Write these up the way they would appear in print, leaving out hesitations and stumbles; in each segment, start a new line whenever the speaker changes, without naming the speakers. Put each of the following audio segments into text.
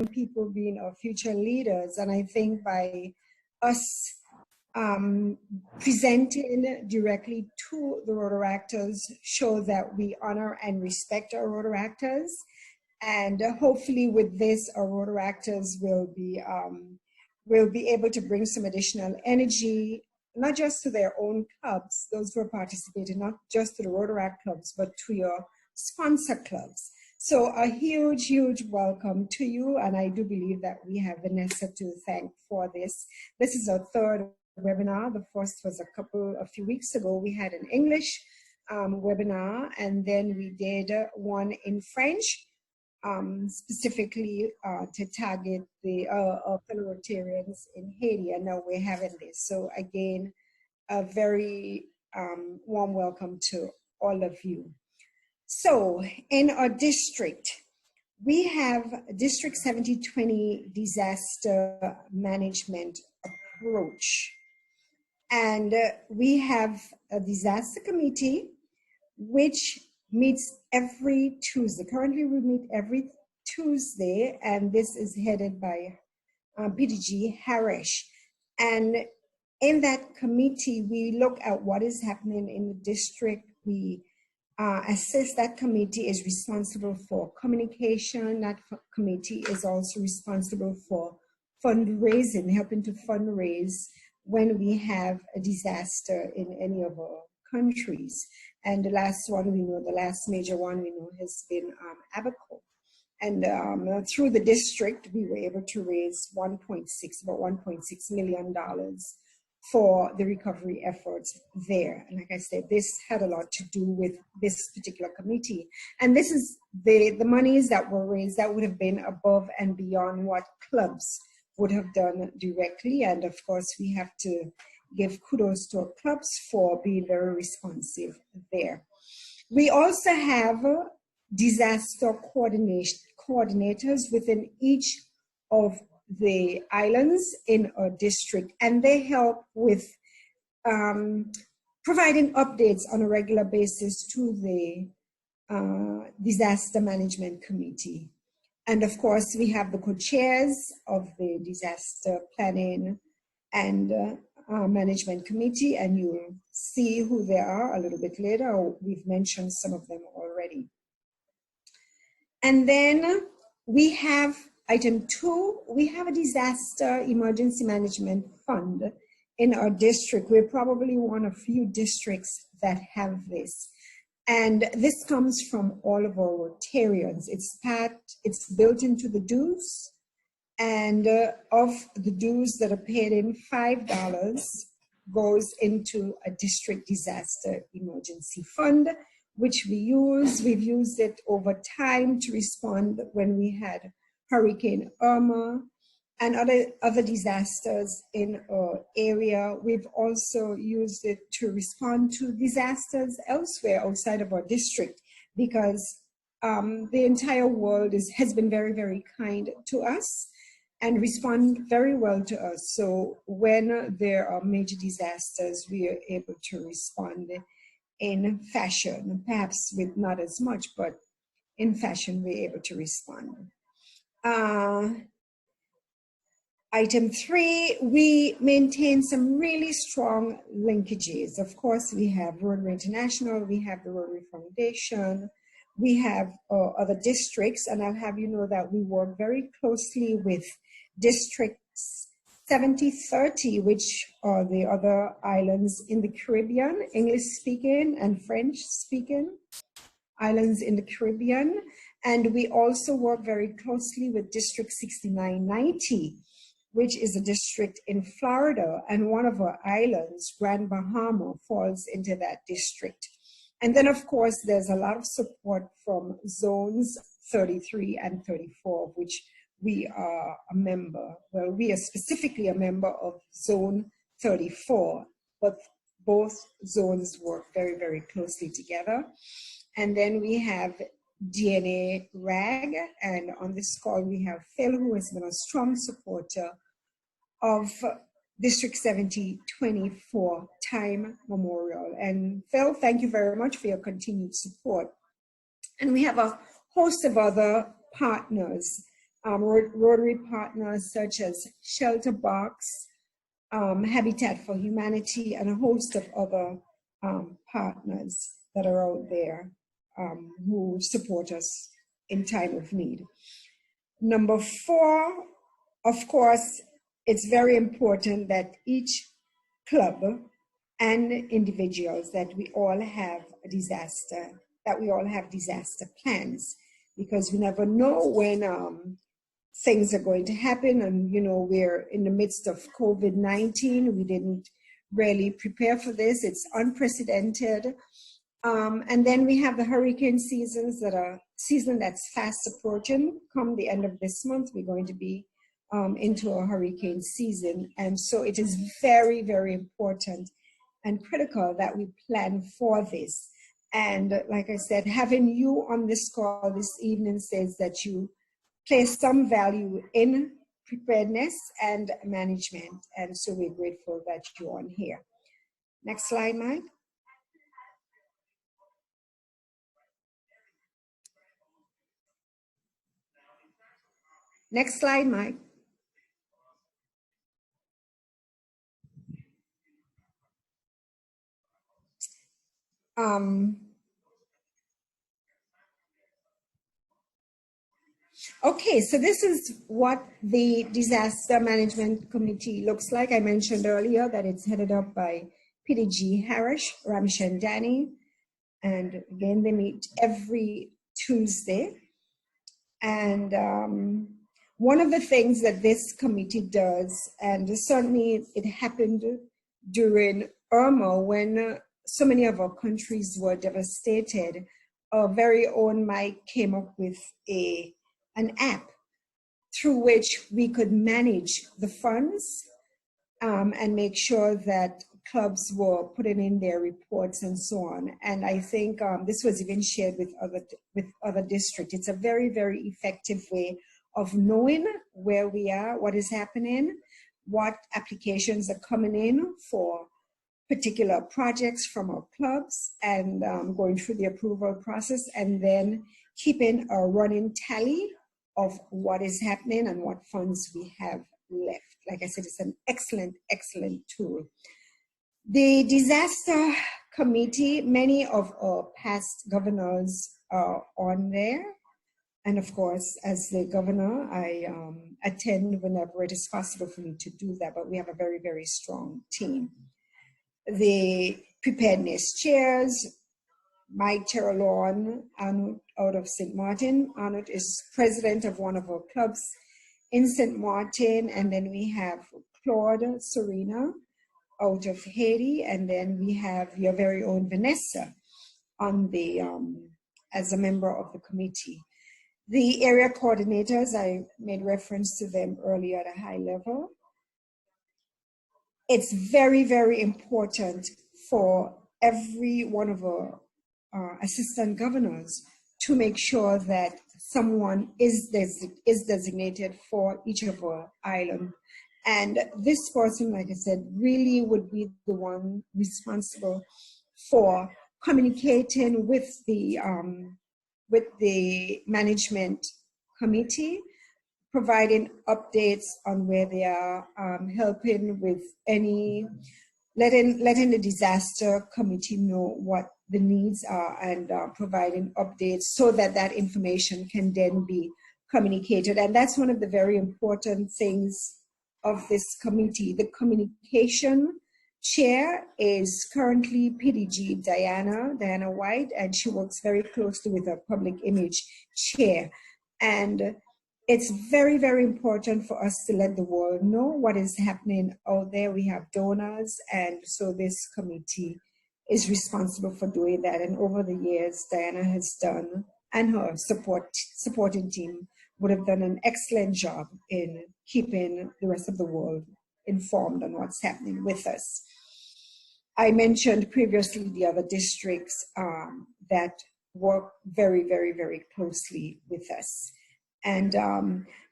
people being our future leaders. And I think by us presenting directly to the Rotaractors show that we honor and respect our Rotaractors. And hopefully with this, our Rotaractors will be able to bring some additional energy, not just to their own clubs, those who are participating, not just to the Rotaract clubs, but to your sponsor clubs. So a huge, huge welcome to you. And I do believe that we have Vanessa to thank for this. This is our third webinar. The first was a few weeks ago. We had an English webinar, and then we did one in French, specifically to target the fellow Rotarians in Haiti. And now we're having this. So again, a very warm welcome to all of you. So in our district, we have District 7020 disaster management approach. And we have a disaster committee which meets every Tuesday. Currently we meet every Tuesday, and this is headed by PDG Harish. And in that committee, we look at what is happening in the district. We assess. That committee is responsible for communication. That committee is also responsible for fundraising, helping to fundraise when we have a disaster in any of our countries. And the last one we know, the last major one we know has been Abaco. And through the district, we were able to raise about $1.6 million for the recovery efforts there. And like I said, this had a lot to do with this particular committee. And this is the monies that were raised that would have been above and beyond what clubs would have done directly. And of course, we have to give kudos to our clubs for being very responsive there. We also have disaster coordinators within each of the islands in our district, and they help with providing updates on a regular basis to the disaster management committee. And of course, we have the co-chairs of the disaster planning and management committee, and you'll see who they are a little bit later. We've mentioned some of them already. And then we have item 2, we have a disaster emergency management fund in our district. We're probably one of few districts that have this. And this comes from all of our Rotarians. It's built into the dues. And of the dues that are paid in, $5 goes into a district disaster emergency fund, which we use. We've used it over time to respond when we had Hurricane Irma and other disasters in our area. We've also used it to respond to disasters elsewhere outside of our district, because the entire world has been very, very kind to us and respond very well to us. So when there are major disasters, we are able to respond in fashion, perhaps with not as much, but in fashion we're able to respond. Item 3, we maintain some really strong linkages. Of course, we have Rotary International, we have the Rotary Foundation, we have other districts, and I'll have you know that we work very closely with districts 70-30, which are the other islands in the Caribbean, English-speaking and French-speaking islands in the Caribbean. And we also work very closely with District 6990, which is a district in Florida, and one of our islands, Grand Bahama, falls into that district. And then, of course, there's a lot of support from zones 33 and 34, of which we are a member. Well, we are specifically a member of zone 34, but both zones work very, very closely together. And then we have DNA RAG, and on this call we have Phil, who has been a strong supporter of District 7024 Time Memorial. And Phil, thank you very much for your continued support. And we have a host of other partners Rotary partners such as Shelter Box, Habitat for Humanity, and a host of other partners that are out there who support us in time of need. Number 4, of course, it's very important that each club and individuals that we all have disaster plans, because we never know when things are going to happen. And, you know, we're in the midst of COVID-19. We didn't really prepare for this. It's unprecedented. And then we have the hurricane season that's fast approaching. Come the end of this month, we're going to be into a hurricane season. And so it is very, very important and critical that we plan for this. And like I said, having you on this call this evening says that you place some value in preparedness and management. And so we're grateful that you're on here. Next slide, Mike. Next slide, Mike. Okay, so this is what the Disaster Management Committee looks like. I mentioned earlier that it's headed up by PDG Harish, Ramchandani, and again, they meet every Tuesday. And one of the things that this committee does, and certainly it happened during Irma when so many of our countries were devastated, our very own Mike came up with an app through which we could manage the funds and make sure that clubs were putting in their reports and so on. And I think this was even shared with other districts. It's a very, very effective way of knowing where we are, what is happening, what applications are coming in for particular projects from our clubs, and going through the approval process, and then keeping a running tally of what is happening and what funds we have left. Like I said, it's an excellent, excellent tool. The disaster committee, many of our past governors are on there. And of course, as the governor, I attend whenever it is possible for me to do that, but we have a very, very strong team. The preparedness chairs, Mike Terrelon out of St. Martin. Arnold is president of one of our clubs in St. Martin. And then we have Claude Serena out of Haiti. And then we have your very own Vanessa on the as a member of the committee. The area coordinators, I made reference to them earlier at a high level. It's very, very important for every one of our assistant governors to make sure that someone is designated for each of our islands. And this person, like I said, really would be the one responsible for communicating with the management committee, providing updates on where they are, helping with letting the disaster committee know what the needs are, and providing updates so that that information can then be communicated. And that's one of the very important things of this committee. The communication chair is currently PDG Diana White, and she works very closely with our public image chair. And it's very, very important for us to let the world know what is happening out there. We have donors, and so this committee is responsible for doing that. And over the years, Diana has done, and her supporting team would have done an excellent job in keeping the rest of the world informed on what's happening with us. I mentioned previously the other districts that work very, very, very closely with us. And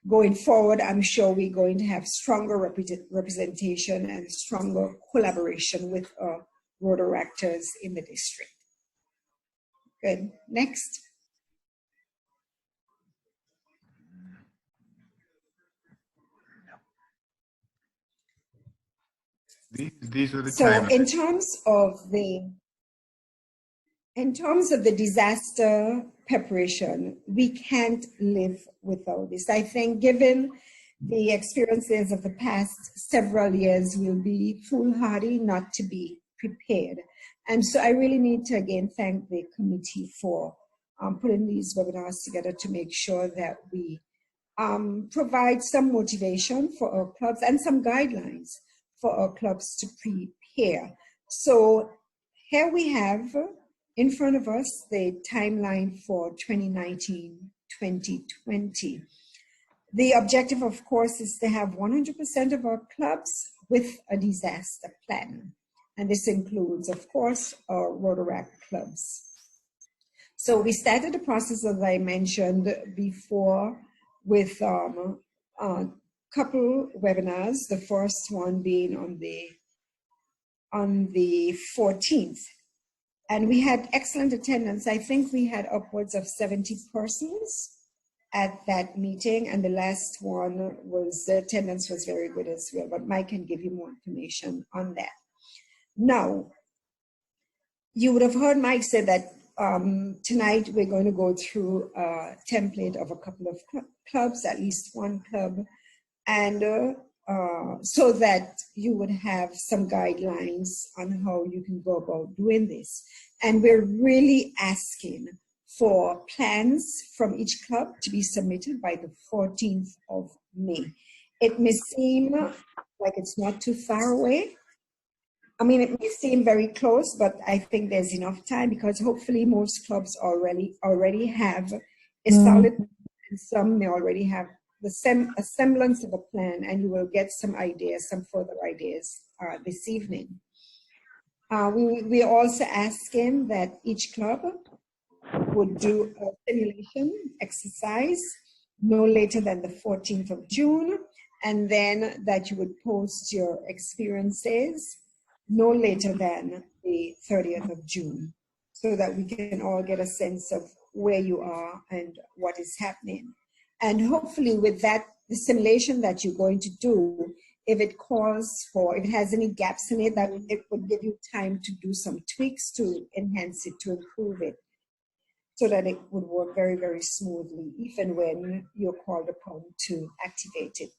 going forward, I'm sure we're going to have stronger representation and stronger collaboration with Rotaractors in the district. Good. Next.
these are the
So
timelines.
in terms of the disaster preparation, we can't live without this. I think given the experiences of the past several years, we'll be foolhardy not to be prepared. And so I really need to again thank the committee for putting these webinars together to make sure that we provide some motivation for our clubs and some guidelines for our clubs to prepare. So here we have in front of us the timeline for 2019-2020. The objective, of course, is to have 100% of our clubs with a disaster plan. And this includes, of course, our Rotaract clubs. So we started the process, as I mentioned before, with a couple webinars, the first one being on the 14th. And we had excellent attendance. I think we had upwards of 70 persons at that meeting, and the last one was, the attendance was very good as well, but Mike can give you more information on that. Now, you would have heard Mike say that tonight we're going to go through a template of a couple of clubs, at least one club, and so that you would have some guidelines on how you can go about doing this. And we're really asking for plans from each club to be submitted by the 14th of May. It may seem like it's not too far away. I mean, it may seem very close, but I think there's enough time because hopefully most clubs already have a solid, and some may already have a semblance of a plan, and you will get some ideas, some further ideas this evening. We are also asking that each club would do a simulation exercise no later than the 14th of June, and then that you would post your experiences no later than the 30th of June, so that we can all get a sense of where you are and what is happening. And hopefully with that, the simulation that you're going to do, if it has any gaps in it, that it would give you time to do some tweaks to enhance it, to improve it, so that it would work very, very smoothly, even when you're called upon to activate it.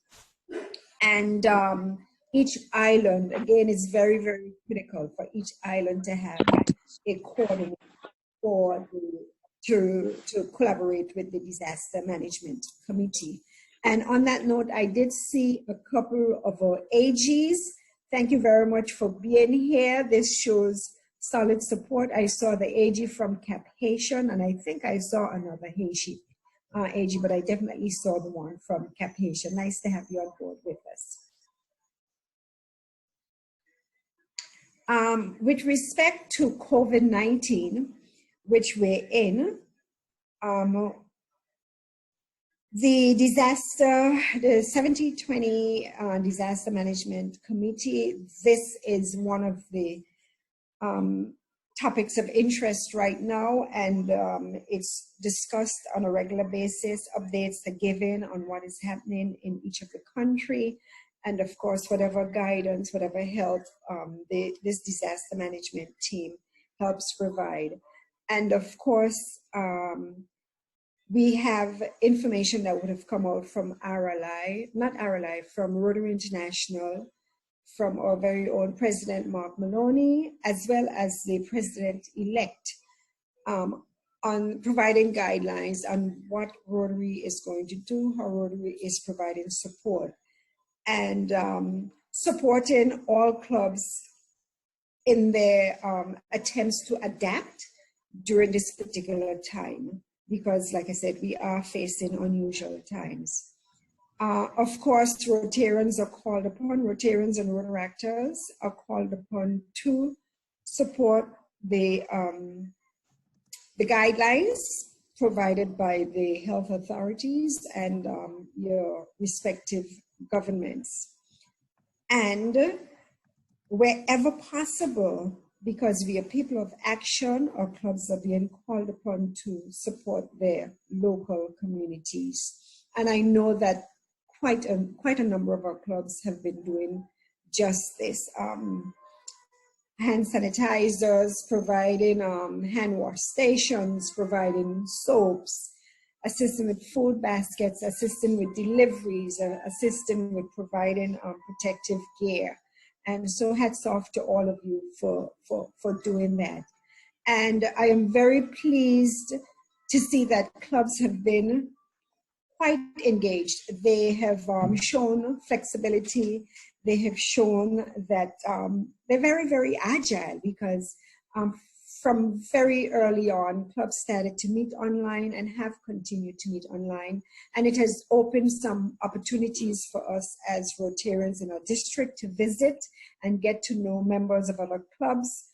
And each island, again, is very, very critical for each island to have a coordinator to collaborate with the disaster management committee. And on that note, I did see a couple of our AGs. Thank you very much for being here. This shows solid support. I saw the AG from Cap Haitian, and I think I saw another Haitian AG, but I definitely saw the one from Cap Haitian. Nice to have you on board with us. With respect to COVID-19, which we're in, the 70/20 Disaster Management Committee, this is one of the topics of interest right now, and it's discussed on a regular basis. Updates are given on what is happening in each of the country, and of course, whatever guidance, whatever help this disaster management team helps provide. And of course, we have information that would have come out from from Rotary International, from our very own President Mark Maloney, as well as the President-elect, on providing guidelines on what Rotary is going to do, how Rotary is providing support, and supporting all clubs in their attempts to adapt during this particular time, because like I said, we are facing unusual times. Of course, Rotarians are called upon, Rotarians and Rotaractors are called upon to support the guidelines provided by the health authorities and your respective governments. And wherever possible, because we are people of action, our clubs are being called upon to support their local communities. And I know that quite a number of our clubs have been doing just this. hand sanitizers, providing hand wash stations, providing soaps, assisting with food baskets, assisting with deliveries, assisting with providing protective gear. And so hats off to all of you for doing that. And I am very pleased to see that clubs have been quite engaged. They have shown flexibility. They have shown that they're very, very agile, because from very early on, clubs started to meet online and have continued to meet online. And it has opened some opportunities for us as Rotarians in our district to visit and get to know members of other clubs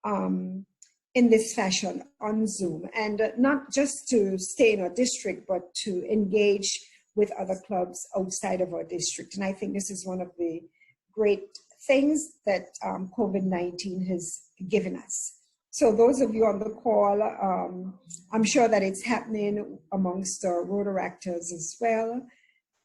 in this fashion on Zoom. And not just to stay in our district, but to engage with other clubs outside of our district. And I think this is one of the great things that COVID-19 has given us. So those of you on the call, I'm sure that it's happening amongst our Rotaractors as well.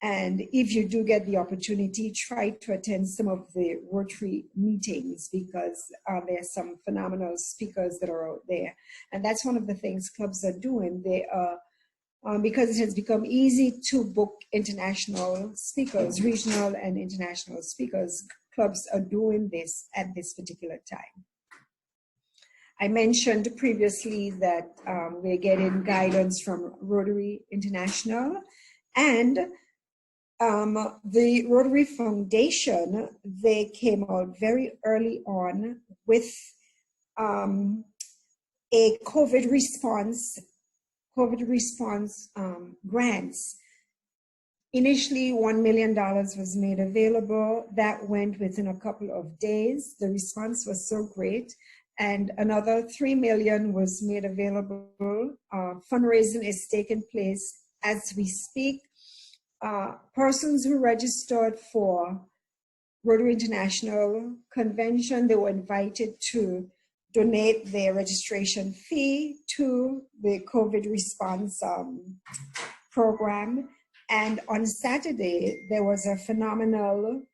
And if you do get the opportunity, try to attend some of the Rotary meetings, because there's some phenomenal speakers that are out there. And that's one of the things clubs are doing. They are, because it has become easy to book international speakers, regional and international speakers, clubs are doing this at this particular time. I mentioned previously that we're getting guidance from Rotary International, and the Rotary Foundation, they came out very early on with a COVID response grants. Initially, $1 million was made available. That went within a couple of days. The response was so great. And another $3 million was made available. Fundraising is taking place as we speak. Persons who registered for Rotary International Convention, they were invited to donate their registration fee to the COVID response program. And on Saturday, there was a phenomenal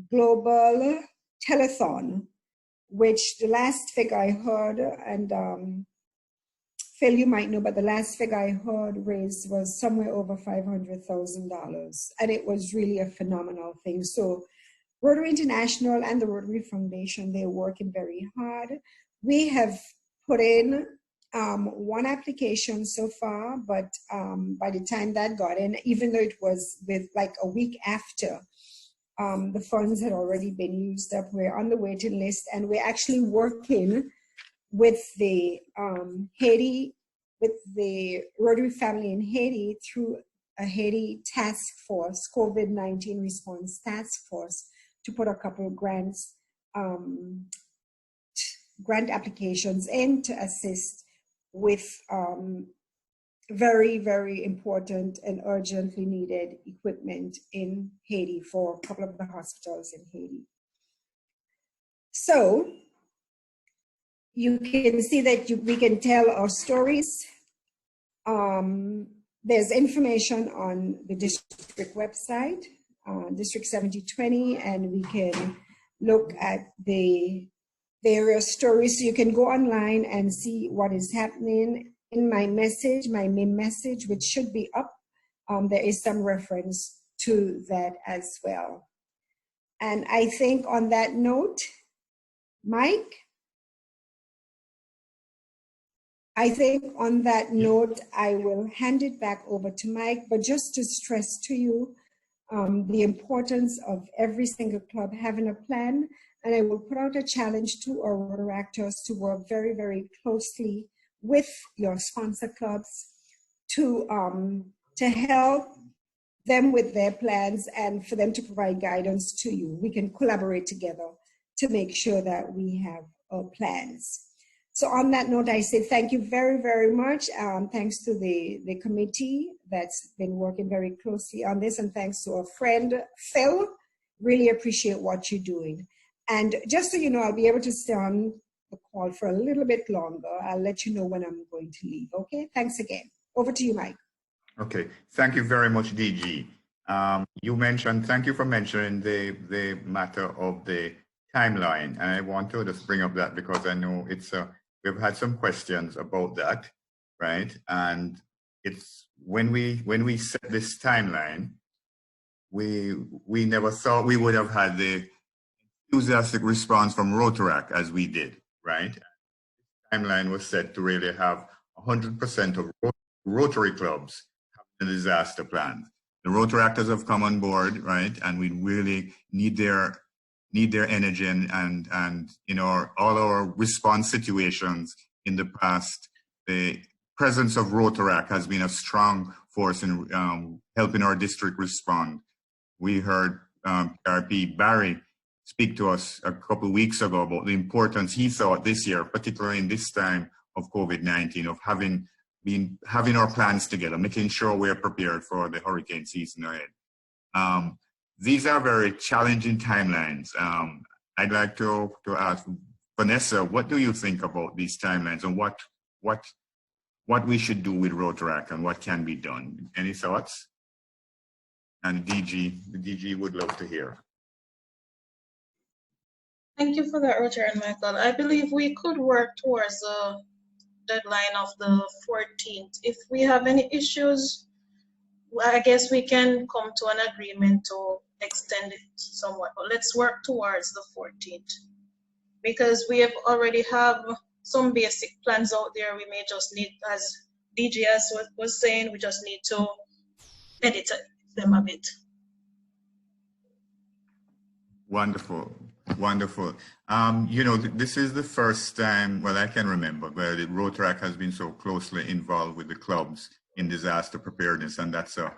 global telethon, which the last figure I heard, and Phil, you might know, but the last figure I heard raised was somewhere over $500,000. And it was really a phenomenal thing. So Rotary International and the Rotary Foundation, they're working very hard. We have put in one application so far, but by the time that got in, even though it was with like a week after, the funds had already been used up, we're on the waiting list, and we're actually working with the with the Rotary family in Haiti through a Haiti task force, COVID-19 response task force, to put a couple of grants, grant applications in to assist with very, very important and urgently needed equipment in Haiti for a couple of the hospitals in Haiti. So you can see that we can tell our stories. There's information on the district website, District 7020, and we can look at the various stories. So you can go online and see what is happening. In my message, my main message, which should be up, there is some reference to that as well. And I think on that note, Mike, I think on that note, I will hand it back over to Mike, but just to stress to you the importance of every single club having a plan. And I will put out a challenge to our Rotaractors to work very, very closely with your sponsor clubs to help them with their plans and for them to provide guidance to you. We can collaborate together to make sure that we have our plans. So on that note, I say thank you very, very much. Thanks to the committee that's been working very closely on this, and thanks to our friend, Phil. Really appreciate what you're doing. And just so you know, I'll be able to stay on the call for a little bit longer. I'll let you know when I'm going to leave, okay? Thanks again. Over to you, Mike.
Okay, thank you very much, DG. You mentioned, thank you for mentioning the matter of the timeline, and I want to just bring up that because I know we've had some questions about that, right? And it's when we set this timeline, we never thought we would have had the enthusiastic response from Rotaract as we did, right? Timeline was set to really have 100% of Rotary clubs having a disaster plan. The Rotaractors have come on board, right? And we really need their energy and all our response situations in the past. The presence of Rotaract has been a strong force in helping our district respond. We heard PRP Barry speak to us a couple of weeks ago about the importance he thought this year, particularly in this time of COVID-19, of having our plans together, making sure we're prepared for the hurricane season ahead. These are very challenging timelines. I'd like to ask Vanessa, what do you think about these timelines and what we should do with Rotaract and what can be done? Any thoughts? And the DG would love to hear.
Thank you for that, Roger and Michael. I believe we could work towards the deadline of the 14th. If we have any issues, I guess we can come to an agreement to extend it somewhat. But let's work towards the 14th because we have already have some basic plans out there. We may just need, as DGS was saying, we just need to edit them a bit.
Wonderful. Wonderful. This is the first time, well, I can remember, where the Rotaract has been so closely involved with the clubs in disaster preparedness, and that's a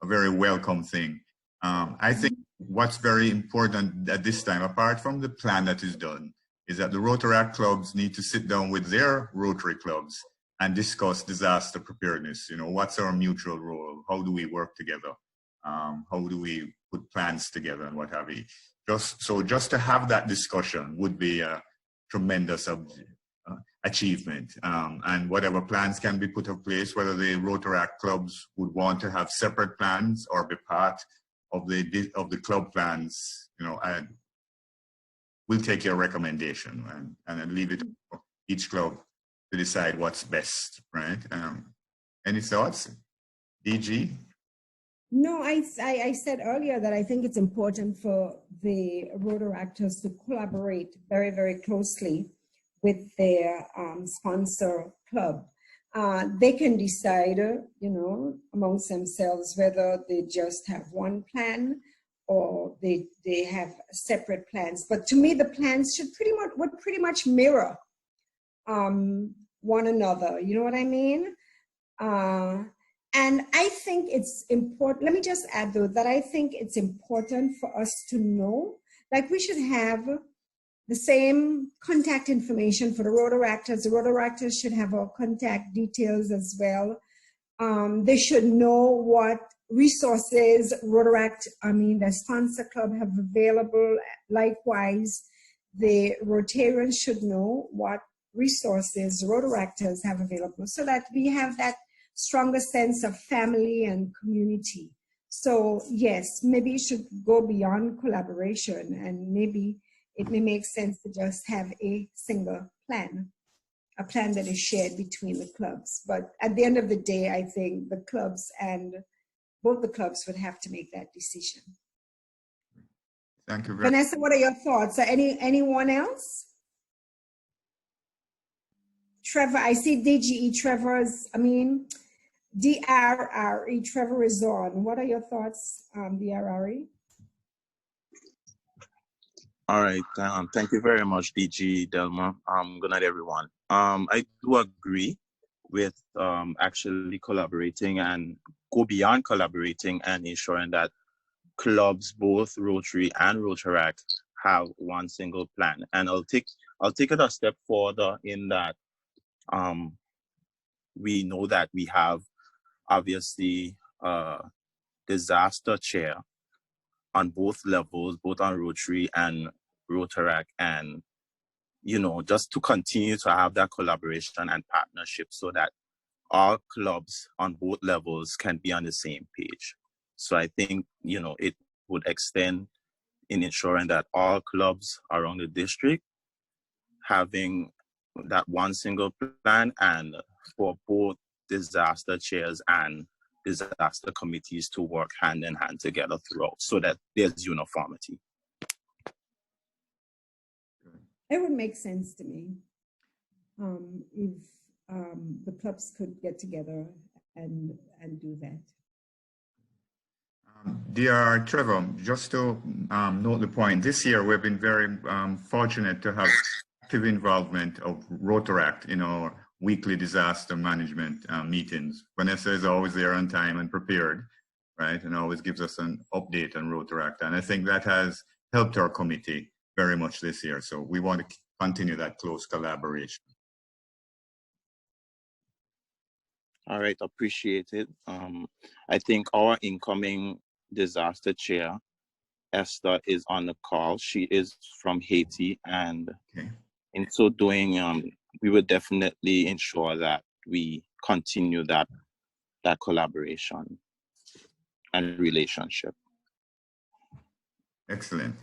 very welcome thing. I think what's very important at this time, apart from the plan that is done, is that the Rotaract clubs need to sit down with their Rotary clubs and discuss disaster preparedness. What's our mutual role? How do we work together? How do we put plans together and what have you? Just to have that discussion would be a tremendous achievement. And whatever plans can be put in place, whether the Rotaract clubs would want to have separate plans or be part of the club plans, we'll take your recommendation and leave it to each club to decide what's best, right? Any thoughts, DG?
No, I said earlier that I think it's important for the Rotaractors to collaborate very, very closely with their sponsor club. They can decide, amongst themselves whether they just have one plan or they have separate plans. But to me, the plans would pretty much mirror one another. You know what I mean? And I think it's important, let me just add though, that I think it's important for us to know, like we should have the same contact information for the Rotaractors. The Rotaractors should have our contact details as well. They should know what resources the sponsor club have available. Likewise, the Rotarians should know what resources Rotaractors have available so that we have that stronger sense of family and community. So yes, maybe it should go beyond collaboration and maybe it may make sense to just have a single plan, a plan that is shared between the clubs. But at the end of the day, I think the clubs and both the clubs would have to make that decision.
Thank you very much.
Vanessa, what are your thoughts? Anyone else? Trevor, I see DGE, DRRE, Trevor is on. What are your thoughts, DRRE?
All right, thank you very much, DG Delma. Good night, everyone. I do agree with actually collaborating and go beyond collaborating and ensuring that clubs, both Rotary and Rotaract, have one single plan. And I'll take it a step further in that we know that we have obviously disaster chair on both levels, both on Rotary and Rotaract, and just to continue to have that collaboration and partnership so that all clubs on both levels can be on the same page. So I think it would extend in ensuring that all clubs around the district having that one single plan, and for both disaster chairs and disaster committees to work hand in hand together throughout so that there's uniformity.
It would make sense to me if the clubs could get together and do that.
Dear Trevor, just to note the point, this year we've been very fortunate to have active involvement of Rotaract in our weekly disaster management meetings. Vanessa is always there on time and prepared, right? And always gives us an update on Rotaract. And I think that has helped our committee very much this year. So we want to continue that close collaboration.
All right, appreciate it. I think our incoming disaster chair, Esther, is on the call. She is from Haiti, and in so doing, we would definitely ensure that we continue that collaboration and relationship.
Excellent.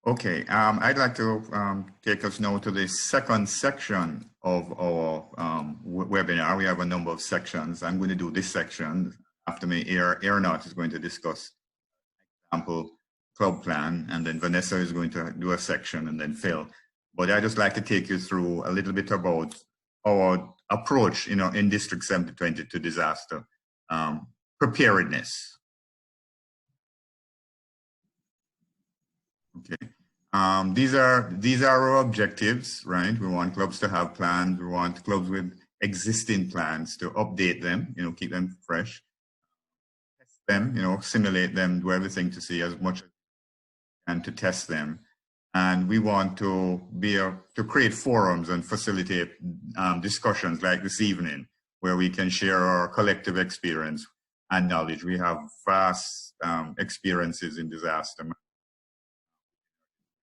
Okay, I'd like to take us now to the second section of our webinar. We have a number of sections. I'm going to do this section. After me, Ernest is going to discuss example club plan, and then Vanessa is going to do a section, and then Phil. But I'd just like to take you through a little bit about our approach, in District 7020 to disaster preparedness. Okay. These are our objectives, right? We want clubs to have plans. We want clubs with existing plans to update them, keep them fresh, test them, simulate them, do everything to see as much as and to test them. And we want to to create forums and facilitate discussions like this evening, where we can share our collective experience and knowledge. We have vast experiences in disaster,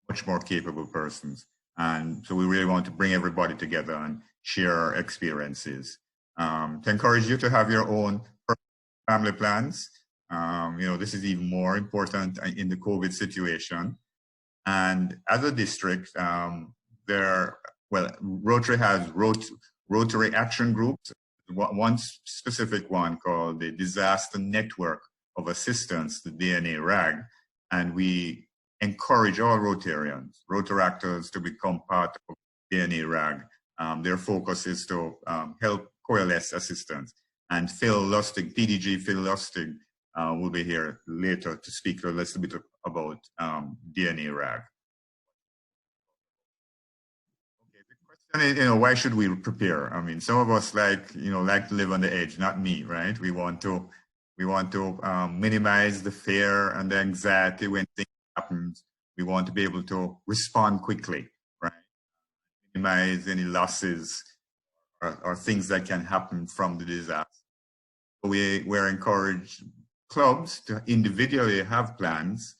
much more capable persons. And so we really want to bring everybody together and share our experiences. To encourage you to have your own family plans. This is even more important in the COVID situation. And as a district, Rotary has Rotary action groups, one specific one called the Disaster Network of Assistance, the DNA RAG, and we encourage all Rotarians, Rotaractors, to become part of DNA RAG. Their focus is to help coalesce assistance. And Phil Lustig, PDG Phil Lustig, will be here later to speak a little bit about DNA RAG. Okay, the question is, why should we prepare? I mean, some of us like to live on the edge, not me, right? We want to minimize the fear and the anxiety when things happens. We want to be able to respond quickly, right? Minimize any losses or things that can happen from the disaster. We're encouraged clubs to individually have plans.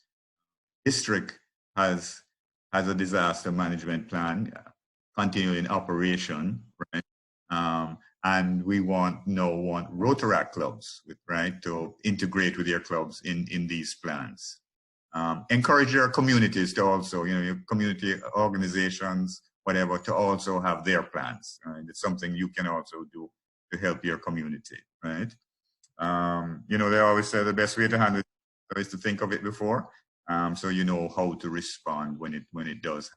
District has a disaster management plan, continuing operation, right? And we want Rotaract clubs, right, to integrate with your clubs in these plans. Encourage your communities to also, your community organizations, whatever, to also have their plans. Right? It's something you can also do to help your community, right? They always say the best way to handle it is to think of it before, so you know how to respond when it does.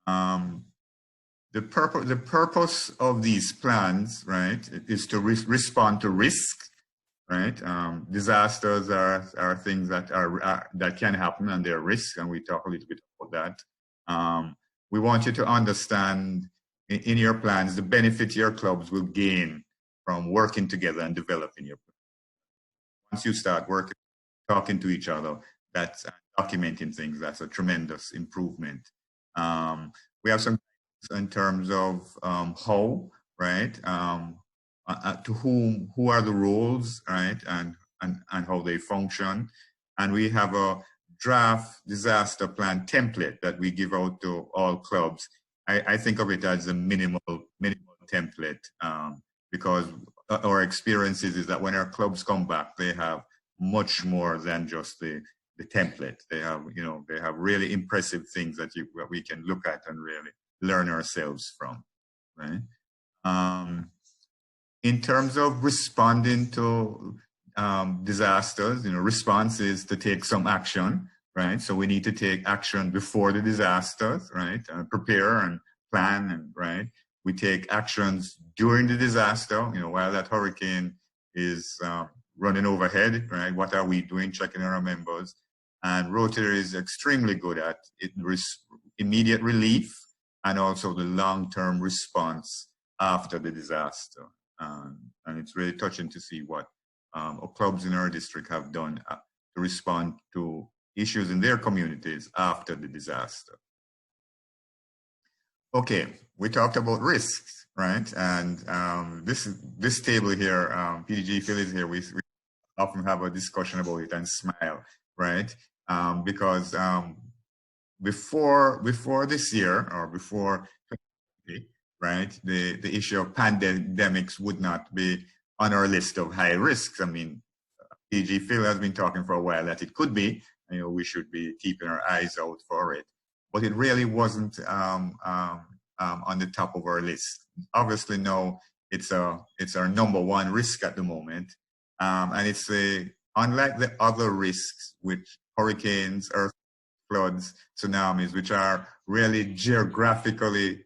The purpose of these plans, right, is to respond to risk. Right, disasters are things that can happen, and they're risks, and we talk a little bit about that. We want you to understand in your plans the benefit your clubs will gain from working together and developing your plans. Once you start working, talking to each other, that's documenting things. That's a tremendous improvement. We have some in terms of how, right? To who are the roles, right, and how they function. And we have a draft disaster plan template that we give out to all clubs. I think of it as a minimal template, because our experience is that when our clubs come back, they have much more than just the template. They have, you know, they have really impressive things that we can look at and really learn ourselves from, right? In terms of responding to disasters, you know, response is to take some action, right? So we need to take action before the disasters, right? Prepare and plan, and right. We take actions during the disaster, you know, while that hurricane is running overhead, right? What are we doing? Checking our members. And Rotary is extremely good at it, immediate relief and also the long-term response after the disaster. And it's really touching to see what clubs in our district have done to respond to issues in their communities after the disaster. Okay, we talked about risks, right? And this table here, PDG Phil is here, we often have a discussion about it and smile, right? Because before this year, or before, right, the issue of pandemics would not be on our list of high risks. I mean, PG Phil has been talking for a while that it could be, you know, we should be keeping our eyes out for it, but it really wasn't on the top of our list. Obviously, no, it's our #1 risk at the moment, and it's unlike the other risks, which hurricanes, earth, floods, tsunamis, which are really geographically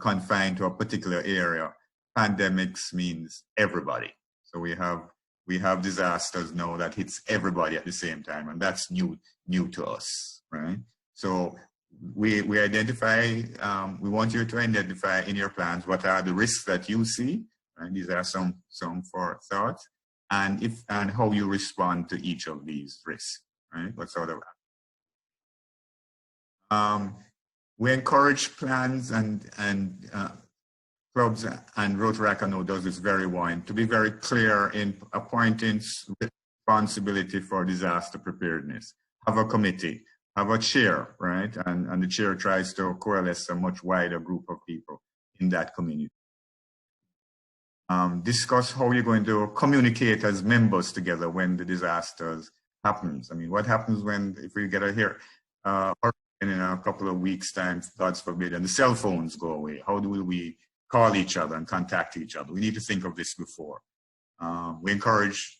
confined to a particular area. Pandemics means everybody. So we have disasters now that hits everybody at the same time, and that's new to us, right? So we identify. We want you to identify in your plans what are the risks that you see, and these are some for thought, and how you respond to each of these risks, right? What sort of we encourage plans and clubs, and Rotaract, I know does this very well, to be very clear in appointing responsibility for disaster preparedness. Have a committee, have a chair, right? And the chair tries to coalesce a much wider group of people in that community. Discuss how you're going to communicate as members together when the disasters happens. I mean, what happens if we get in a couple of weeks' time, God forbid, and the cell phones go away? How do we call each other and contact each other? We need to think of this before. We encourage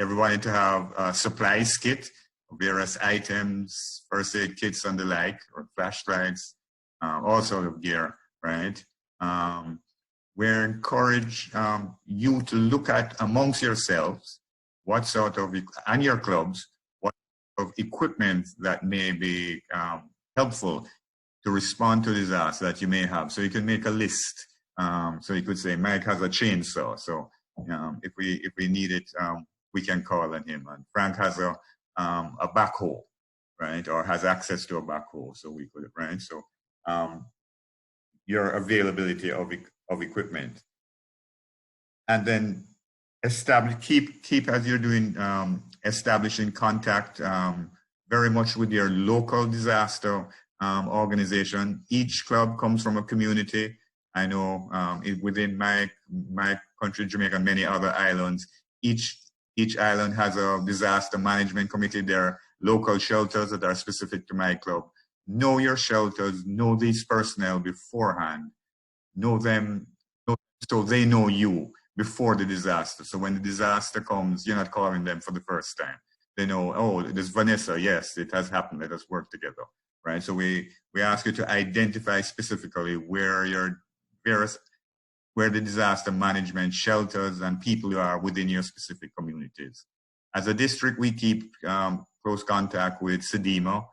everybody to have a supplies kit, various items, first aid kits and the like, or flashlights, all sort of gear, right? We encourage you to look at amongst yourselves what sort of, and your clubs, what sort of equipment that may be helpful to respond to disaster that you may have. So you can make a list. So you could say, Mike has a chainsaw. So if we need it, we can call on him. And Frank has a backhoe, right? Or has access to a backhoe. So we could, right? So your availability of equipment. And then keep as you're doing, establishing contact very much with your local disaster organization. Each club comes from a community. I know within my country, Jamaica, and many other islands, each island has a disaster management committee. There are local shelters that are specific to my club. Know your shelters, know these personnel beforehand, know them so they know you before the disaster. So when the disaster comes, you're not calling them for the first time. They know, oh, there's Vanessa, yes, it has happened, let us work together, right? So we ask you to identify specifically where the disaster management shelters and people who are within your specific communities. As a district, we keep close contact with SEDEMA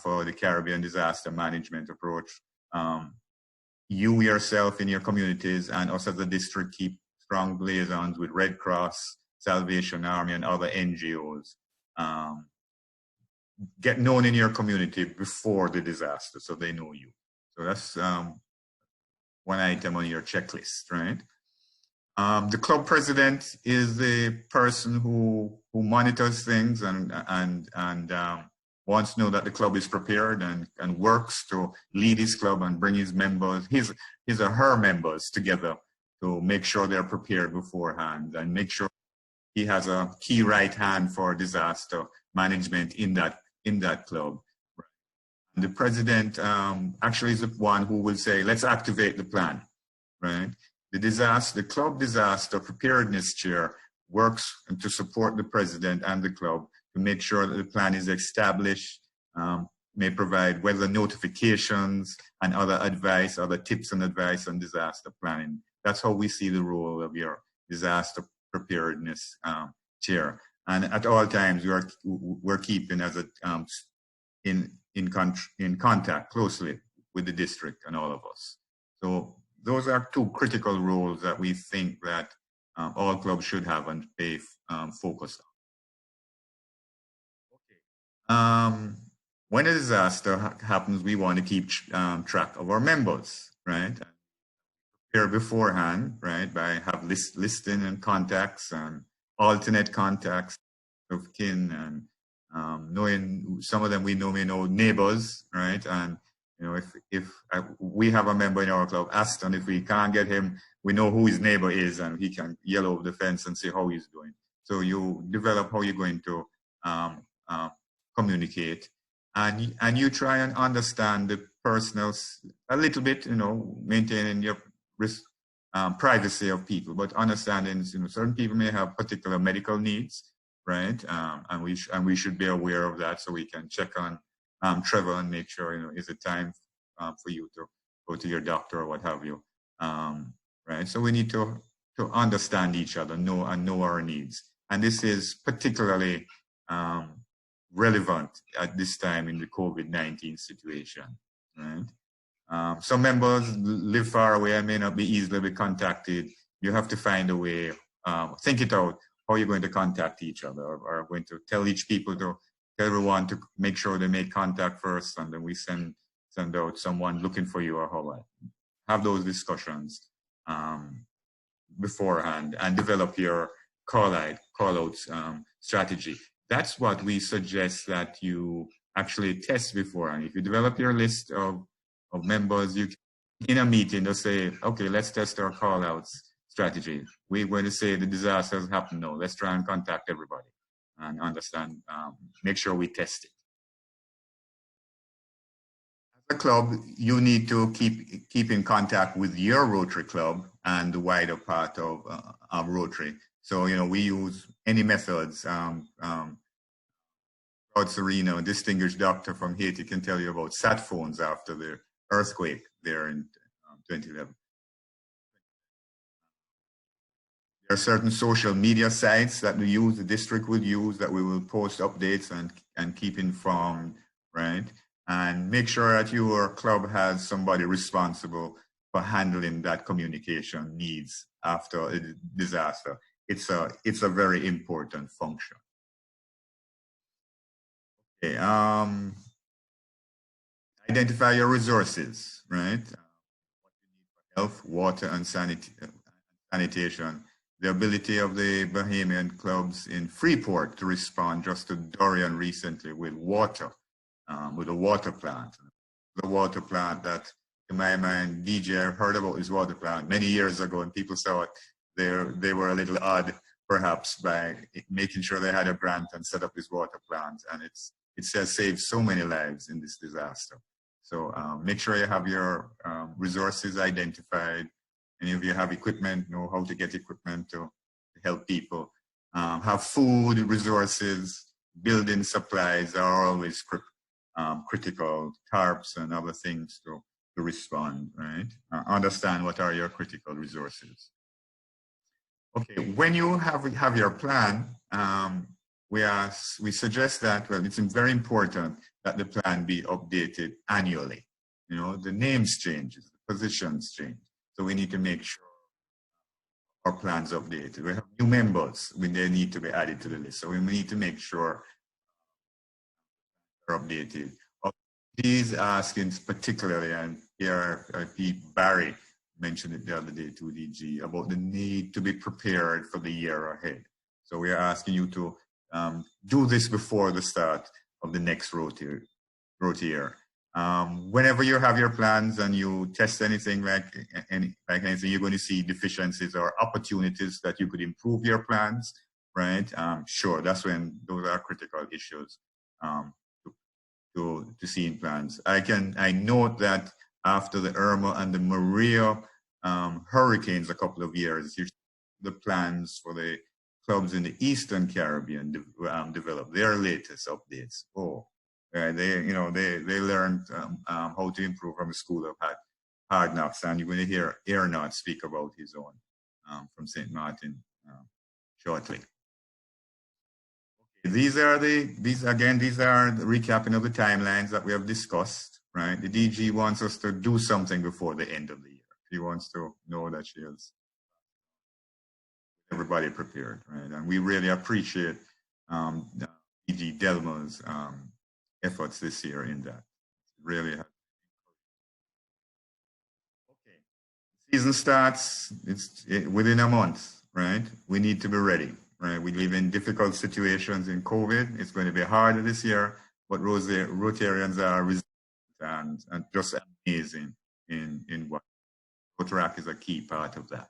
for the Caribbean disaster management approach. You yourself in your communities and us as a district keep strong liaisons with Red Cross, Salvation Army, and other NGOs. Get known in your community before the disaster so they know you. So that's one item on your checklist, right? The club president is the person who monitors things and wants to know that the club is prepared and works to lead his club and bring his members, his or her members together to make sure they're prepared beforehand and make sure he has a key right hand for disaster management in that club. The president actually is the one who will say, let's activate the plan, right? The club disaster preparedness chair works to support the president and the club to make sure that the plan is established, may provide weather notifications and other advice, other tips and advice on disaster planning. That's how we see the role of your disaster preparedness chair. And at all times, we're keeping as a in contact closely with the district and all of us. So those are two critical roles that we think that all clubs should have and pay focus on. Okay. When a disaster happens, we want to keep track of our members, right? Prepare beforehand, right? By have listing and contacts and alternate contacts of kin and knowing some of them we know neighbors, right? And you know, if we have a member in our club, Aston, if we can't get him, we know who his neighbor is, and he can yell over the fence and say how he's doing. So you develop how you're going to communicate, and you try and understand the personal a little bit, you know, maintaining your privacy of people, but understanding, you know, certain people may have particular medical needs, right? And we should be aware of that, so we can check on Trevor and make sure, you know, is it time for you to go to your doctor or what have you, right? So we need to understand each other, know our needs, and this is particularly relevant at this time in the COVID-19 situation, right? Some members live far away and may not be easily be contacted. You have to find a way, think it out, how you're going to contact each other, or going to tell everyone to make sure they make contact first, and then we send out someone looking for you, or how have those discussions beforehand and develop your call-outs strategy. That's what we suggest that you actually test beforehand. If you develop your list of members, you in a meeting to say, okay, let's test our call-outs strategy. We're going to say the disaster has happened. No, let's try and contact everybody and understand, make sure we test it. As a club, you need to keep in contact with your Rotary club and the wider part of Rotary. So, you know, we use any methods. Serena, a distinguished doctor from Haiti, can tell you about sat phones after the earthquake there in 2011. There are certain social media sites that the district will use, that we will post updates and keep informed, right? And make sure that your club has somebody responsible for handling that communication needs after a disaster. It's a very important function. Okay, identify your resources, right? What you need for health, water, and sanitation. The ability of the Bahamian clubs in Freeport to respond just to Dorian recently with water, with a water plant. The water plant that, in my mind, DJ heard about this water plant many years ago, and people thought they were a little odd, perhaps, by making sure they had a grant and set up this water plant. And it has saved so many lives in this disaster. So make sure you have your resources identified. And if you have equipment, know how to get equipment to help people. Have food, resources, building supplies are always critical, tarps and other things to respond, right? Understand what are your critical resources. Okay, when you have your plan, we suggest that, well, it's very important that the plan be updated annually. You know, the names change, the positions change. So we need to make sure our plans updated. We have new members when they need to be added to the list. So we need to make sure they're updated. He's asking particularly, and here Barry mentioned it the other day to DG, about the need to be prepared for the year ahead. So we are asking you to do this before the start of the next Rotary year. Whenever you have your plans and you test anything like anything, you're going to see deficiencies or opportunities that you could improve your plans. right? Sure, that's when those are critical issues to see in plans. I note that after the Irma and the Maria hurricanes a couple of years, the plans for the clubs in the Eastern Caribbean developed their latest updates. They learned how to improve from the school of hard knocks, and you're going to hear Airnott speak about his own from St. Martin shortly. These are the recapping of the timelines that we have discussed, right? The DG wants us to do something before the end of the year. He wants to know that she has everybody prepared, right? And we really appreciate DG Delma's efforts this year in that. Really. Okay. Season starts, within a month, right? We need to be ready. Right, we live in difficult situations in COVID. It's going to be harder this year, but Rotarians are resilient and just amazing in what Rotaract is a key part of that.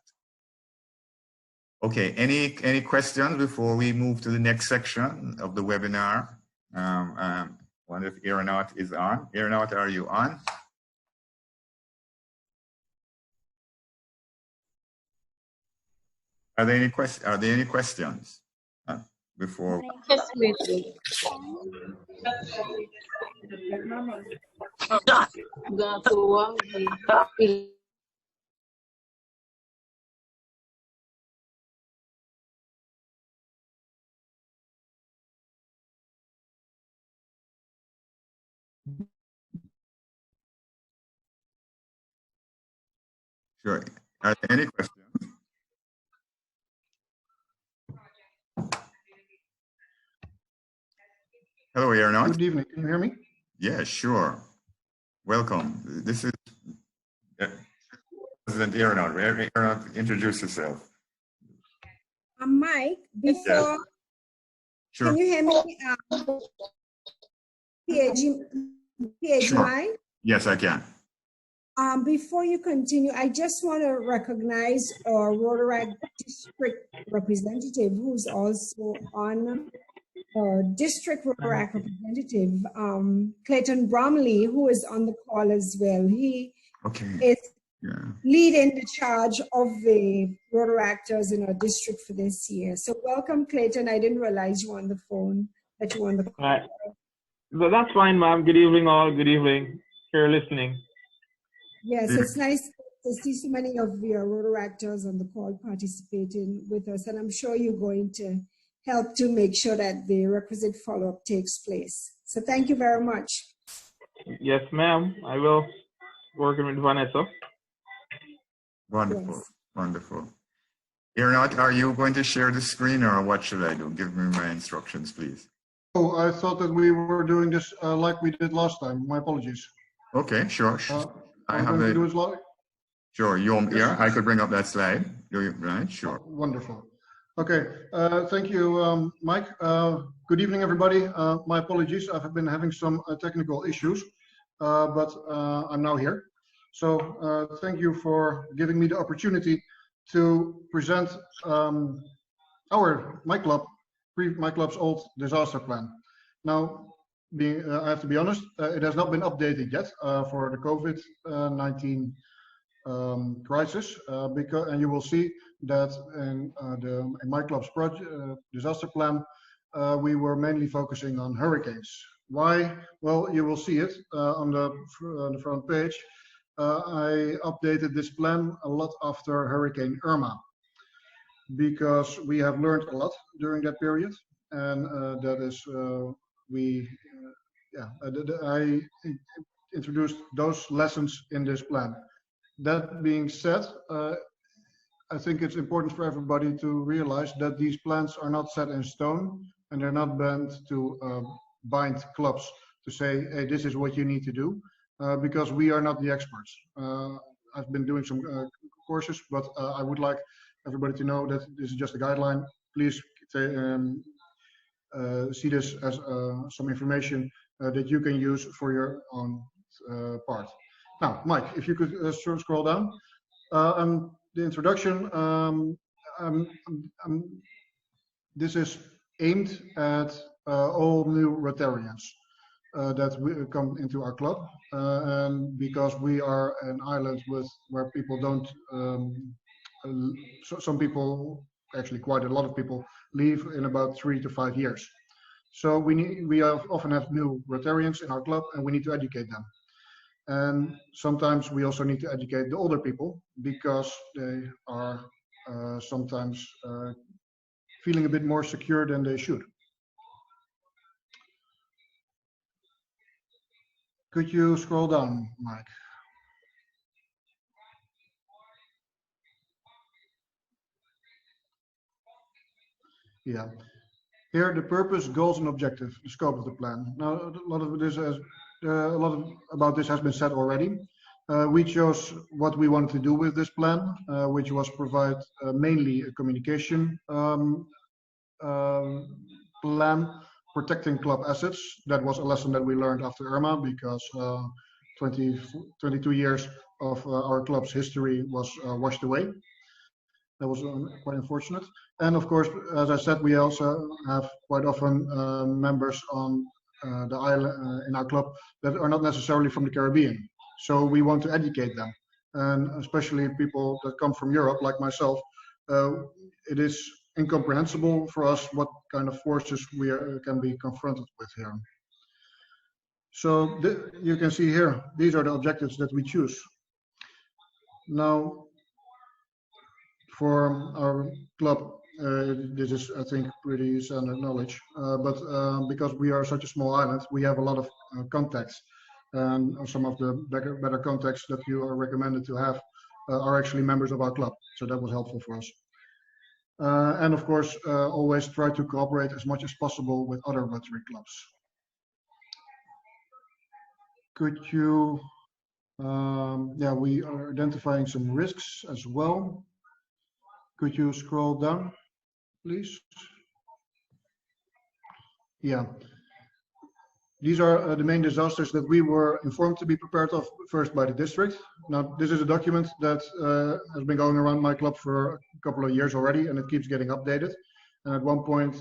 Okay, any questions before we move to the next section of the webinar? I wonder if Airnott is on. Airnott, are you on? Are there any questions before?
Yes, please.
Sure. Are there any questions? Hello, Airnott.
Good evening. Can you hear me?
Yeah, sure. Welcome. This is President Airnott. Airnott, introduce yourself.
Mike, before,
Yes. Sure.
can you hear me? PAG
Sure.
Mike?
Yes, I can.
Before you continue, I just want to recognize our Rotaract district representative who's also on our district Rotaract representative, Clayton Bromley, who is on the call as well. He is leading the charge of the Rotaractors in our district for this year. So welcome, Clayton. I didn't realize you were on the phone, that you were on the call.
All right. So that's fine, ma'am. Good evening, all. Good evening. Here listening.
Yes, it's nice to see so many of your Rotaractors on the call participating with us, and I'm sure you're going to help to make sure that the requisite follow-up takes place. So thank you very much.
Yes, ma'am. I will. Working with Vanessa.
Wonderful,
Yes.
wonderful. Airnott, are you going to share the screen or what should I do? Give me my instructions, please.
Oh, I thought that we were doing this like we did last time. My apologies.
Okay, sure. I have
going to do it live.
Sure, yeah, I could bring up that slide. Right, sure.
Oh, wonderful. Okay, thank you, Mike. Good evening, everybody. My apologies. I've been having some technical issues, but I'm now here. So thank you for giving me the opportunity to present my club's old disaster plan. Now, I have to be honest, it has not been updated yet for the COVID-19 crisis, and you will see that in my club's disaster plan, we were mainly focusing on hurricanes. Why? Well, you will see it on the front page. I updated this plan a lot after Hurricane Irma, because we have learned a lot during that period, and that is I introduced those lessons in this plan. That being said, I think it's important for everybody to realize that these plans are not set in stone, and they're not meant to bind clubs to say, hey, this is what you need to do, because we are not the experts. I've been doing some courses, but I would like everybody to know that this is just a guideline. Please see this as some information that you can use for your own part. Now, Mike, if you could scroll down. The introduction, this is aimed at all new Rotarians that will come into our club, and because we are an island where people don't, some people, actually quite a lot of people, leave in about 3 to 5 years. So we often have new Rotarians in our club, and we need to educate them. And sometimes we also need to educate the older people because they are sometimes feeling a bit more secure than they should. Could you scroll down, Mike? Yeah. Here, the purpose, goals, and objective, the scope of the plan. Now, a lot about this has been said already. We chose what we wanted to do with this plan, which was provide mainly a communication plan, protecting club assets. That was a lesson that we learned after Irma, because 22 years of our club's history was washed away. That was quite unfortunate. And of course, as I said, we also have quite often members on the island in our club that are not necessarily from the Caribbean. So we want to educate them, and especially people that come from Europe, like myself. It is incomprehensible for us what kind of forces we can be confronted with here. So you can see here, these are the objectives that we choose. Now, for our club, this is, I think, pretty standard knowledge, but because we are such a small island, we have a lot of contacts, and some of the better contacts that you are recommended to have are actually members of our club, so that was helpful for us. And of course, always try to cooperate as much as possible with other Rotary clubs. Could you, yeah, we are identifying some risks as well. Could you scroll down, please? Yeah. These are the main disasters that we were informed to be prepared of first by the district. Now, this is a document that has been going around my club for a couple of years already, and it keeps getting updated. And at one point,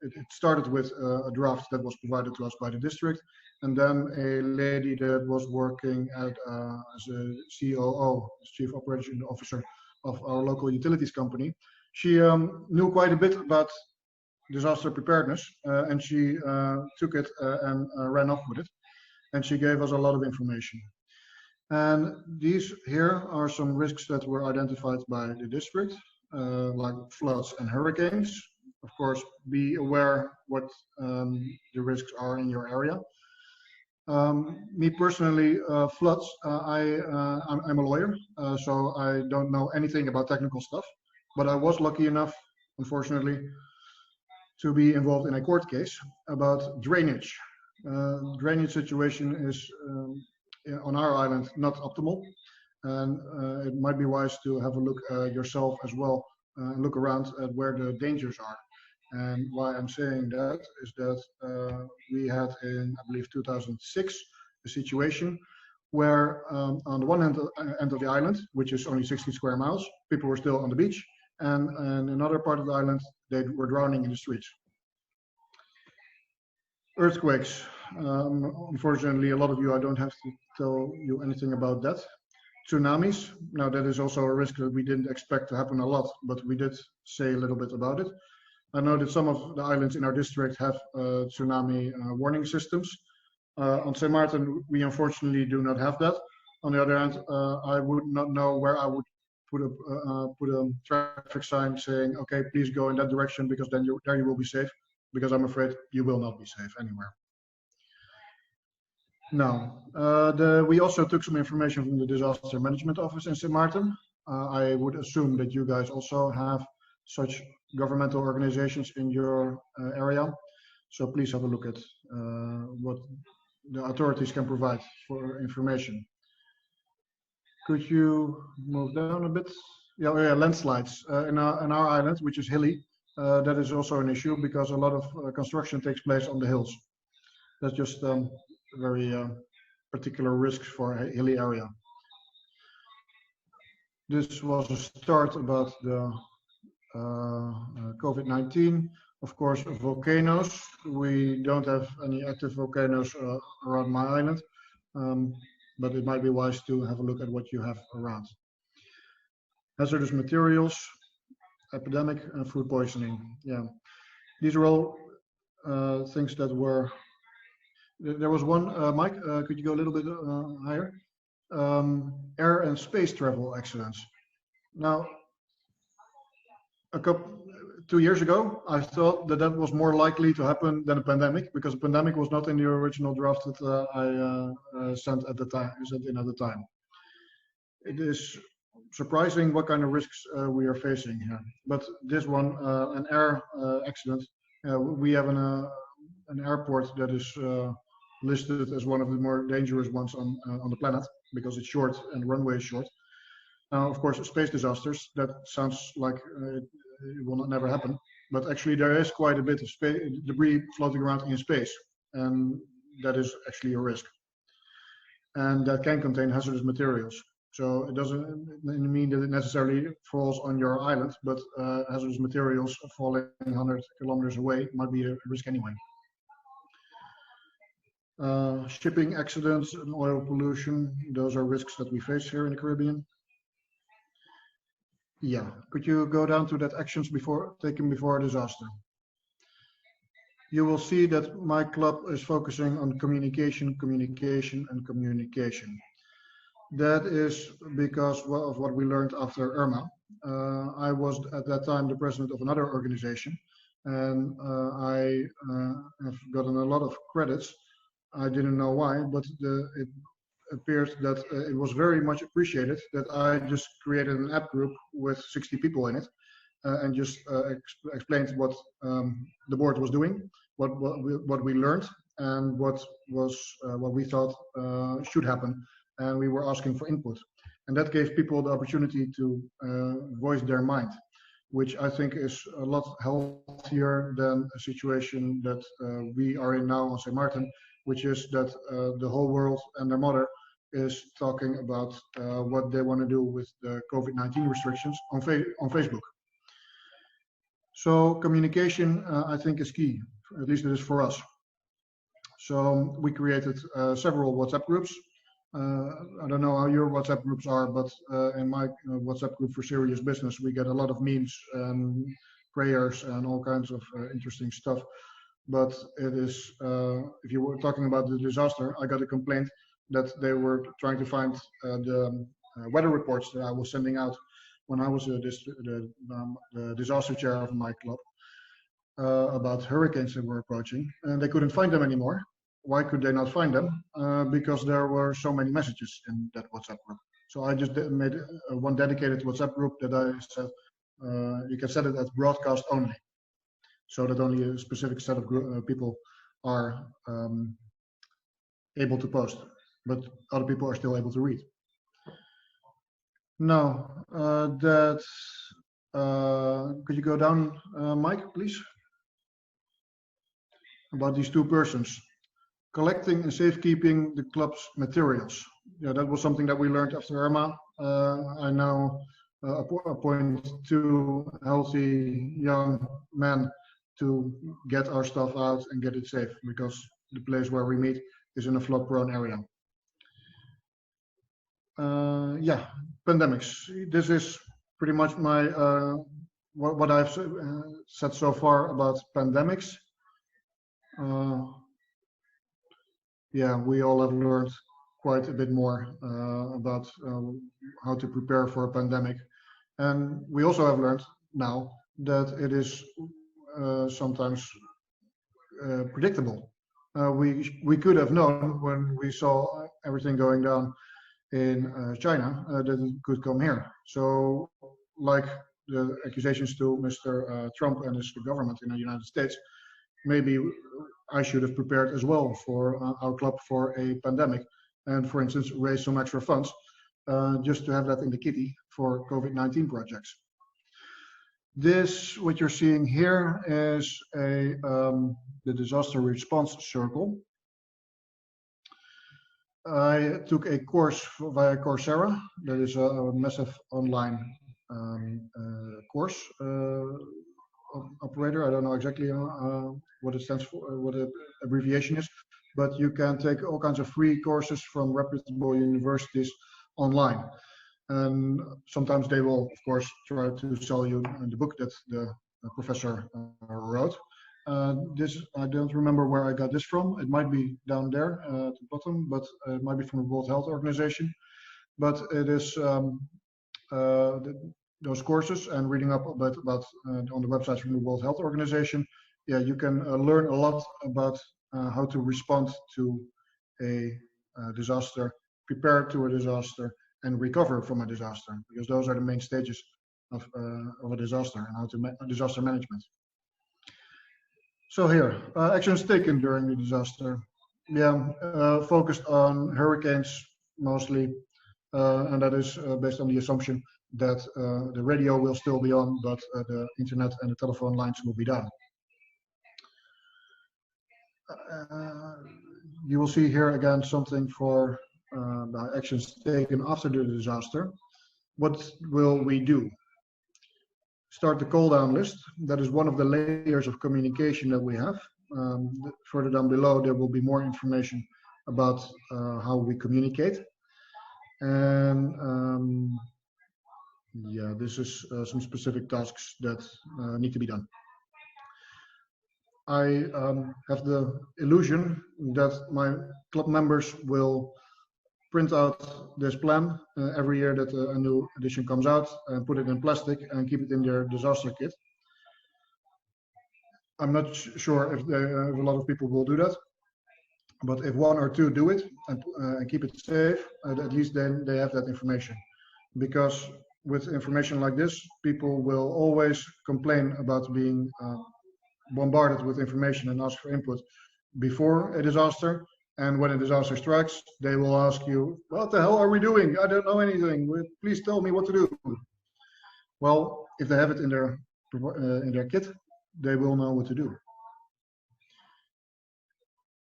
it started with a draft that was provided to us by the district, and then a lady that was working as a COO, Chief Operations Officer of our local utilities company. She knew quite a bit about disaster preparedness, and she took it and ran off with it, and she gave us a lot of information. And these here are some risks that were identified by the district, like floods and hurricanes. Of course, be aware what the risks are in your area. Me personally, floods, I'm a lawyer, so I don't know anything about technical stuff, but I was lucky enough, unfortunately, to be involved in a court case about drainage. Drainage situation is on our island not optimal, and it might be wise to have a look yourself as well, look around at where the dangers are. And why I'm saying that is that we had in, I believe, 2006, a situation where on the one end of the island, which is only 60 square miles, people were still on the beach, and another part of the island, they were drowning in the streets. Earthquakes. Unfortunately, a lot of you, I don't have to tell you anything about that. Tsunamis. Now, that is also a risk that we didn't expect to happen a lot, but we did say a little bit about it. I know that some of the islands in our district have tsunami warning systems. On St. Martin, we unfortunately do not have that. On the other hand, I would not know where I would put a traffic sign saying, okay, please go in that direction, because then there you will be safe, because I'm afraid you will not be safe anywhere. Now, we also took some information from the Disaster Management Office in St. Martin. I would assume that you guys also have such governmental organizations in your area. So please have a look at what the authorities can provide for information. Could you move down a bit? Yeah, landslides in our island, which is hilly. That is also an issue because a lot of construction takes place on the hills. That's just very particular risks for a hilly area. This was a start about the COVID-19. Of course, volcanoes. We don't have any active volcanoes around my island, but it might be wise to have a look at what you have around. Hazardous materials, epidemic, and food poisoning. Yeah, these are all things that were. There was one, Mike, could you go a little bit higher? Air and space travel accidents. Now, 2 years ago, I thought that that was more likely to happen than a pandemic, because a pandemic was not in the original draft that I sent at the time. Sent in at the time. It is surprising what kind of risks we are facing here. But this one, an air accident, we have an airport that is listed as one of the more dangerous ones on the planet, because it's short and the runway is short. Now, of course, space disasters, that sounds like it will not never happen, but actually there is quite a bit of debris floating around in space, and that is actually a risk. And that can contain hazardous materials. So it doesn't mean that it necessarily falls on your island, but hazardous materials falling 100 kilometers away might be a risk anyway. Shipping accidents and oil pollution, those are risks that we face here in the Caribbean. Yeah, could you go down to that actions taken before a disaster? You will see that my club is focusing on communication, communication, and communication. That is because of what we learned after Irma. I was at that time the president of another organization, and I have gotten a lot of credits. I didn't know why, but it appears that it was very much appreciated that I just created an app group with 60 people in it and just explained what the board was doing, what we learned, and what we thought should happen, and we were asking for input, and that gave people the opportunity to voice their mind, which I think is a lot healthier than a situation that we are in now on St. Martin, which is that the whole world and their mother is talking about what they want to do with the COVID-19 restrictions on Facebook. So communication, I think, is key, at least it is for us. So we created several WhatsApp groups. I don't know how your WhatsApp groups are, but in my WhatsApp group for serious business, we get a lot of memes and prayers and all kinds of interesting stuff. But it is, if you were talking about the disaster, I got a complaint that they were trying to find the weather reports that I was sending out when I was the disaster chair of my club about hurricanes that were approaching, and they couldn't find them anymore. Why could they not find them? Because there were so many messages in that WhatsApp group. So I just made one dedicated WhatsApp group that I said, you can set it as broadcast only, so that only a specific set of people are able to post, but other people are still able to read. Now, could you go down, Mike, please? About these two persons. Collecting and safekeeping the club's materials. Yeah, that was something that we learned after Irma. I now appoint 2 healthy young men to get our stuff out and get it safe, because the place where we meet is in a flood-prone area. Yeah, pandemics. This is pretty much my what I've said so far about pandemics. Yeah, we all have learned quite a bit more about how to prepare for a pandemic, and we also have learned now that it is sometimes predictable. We could have known when we saw everything going down in China that it could come here. So, like the accusations to Mr. Trump and his government in the United States, maybe I should have prepared as well for our club for a pandemic, and for instance raise some extra funds just to have that in the kitty for COVID-19 projects. This, what you're seeing here, is the disaster response circle. I took a course via Coursera. That is a massive online course operator. I don't know exactly what it stands for, what the abbreviation is, but you can take all kinds of free courses from reputable universities online. And sometimes they will, of course, try to sell you the book that the professor wrote. This, I don't remember where I got this from. It might be down there at the bottom, but it might be from the World Health Organization. But it is those courses and reading up about on the website from the World Health Organization. Yeah, you can learn a lot about how to respond to a disaster, prepare to a disaster, and recover from a disaster, because those are the main stages of a disaster and how to disaster management. So here, actions taken during the disaster. Yeah, focused on hurricanes mostly, and that is based on the assumption that the radio will still be on, but the internet and the telephone lines will be down. You will see here again something for the actions taken after the disaster. What will we do? Start the call down list. That is one of the layers of communication that we have. Further down below, there will be more information about how we communicate. And yeah, this is some specific tasks that need to be done. I have the illusion that my club members will print out this plan every year that a new edition comes out and put it in plastic and keep it in their disaster kit. I'm not sure if a lot of people will do that, but if one or two do it and keep it safe, at least then they have that information. Because with information like this, people will always complain about being bombarded with information and ask for input before a disaster. And when a disaster strikes, they will ask you, what the hell are we doing? I don't know anything. Please tell me what to do. Well, if they have it in their kit, they will know what to do.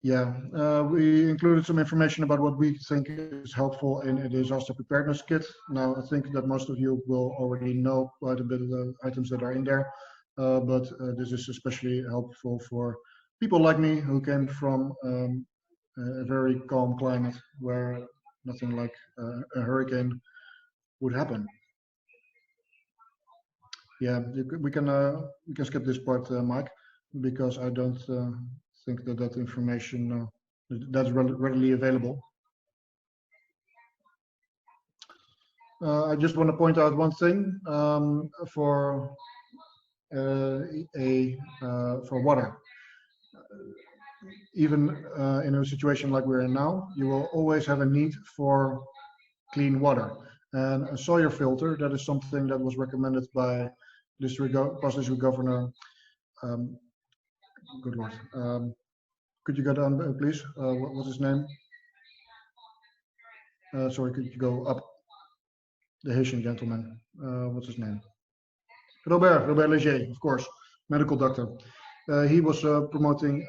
Yeah, we included some information about what we think is helpful in a disaster preparedness kit. Now, I think that most of you will already know quite a bit of the items that are in there, but this is especially helpful for people like me who came from a very calm climate where nothing like a hurricane would happen. Yeah, we can skip this part, Mike, because I don't think that information that's readily available. I just want to point out one thing for water. Even in a situation like we're in now, you will always have a need for clean water. And a Sawyer filter, that is something that was recommended by past district governor. Good Lord. Could you go down, please? What's his name? Sorry, could you go up? The Haitian gentleman. What's his name? Robert Leger, of course, medical doctor. He was promoting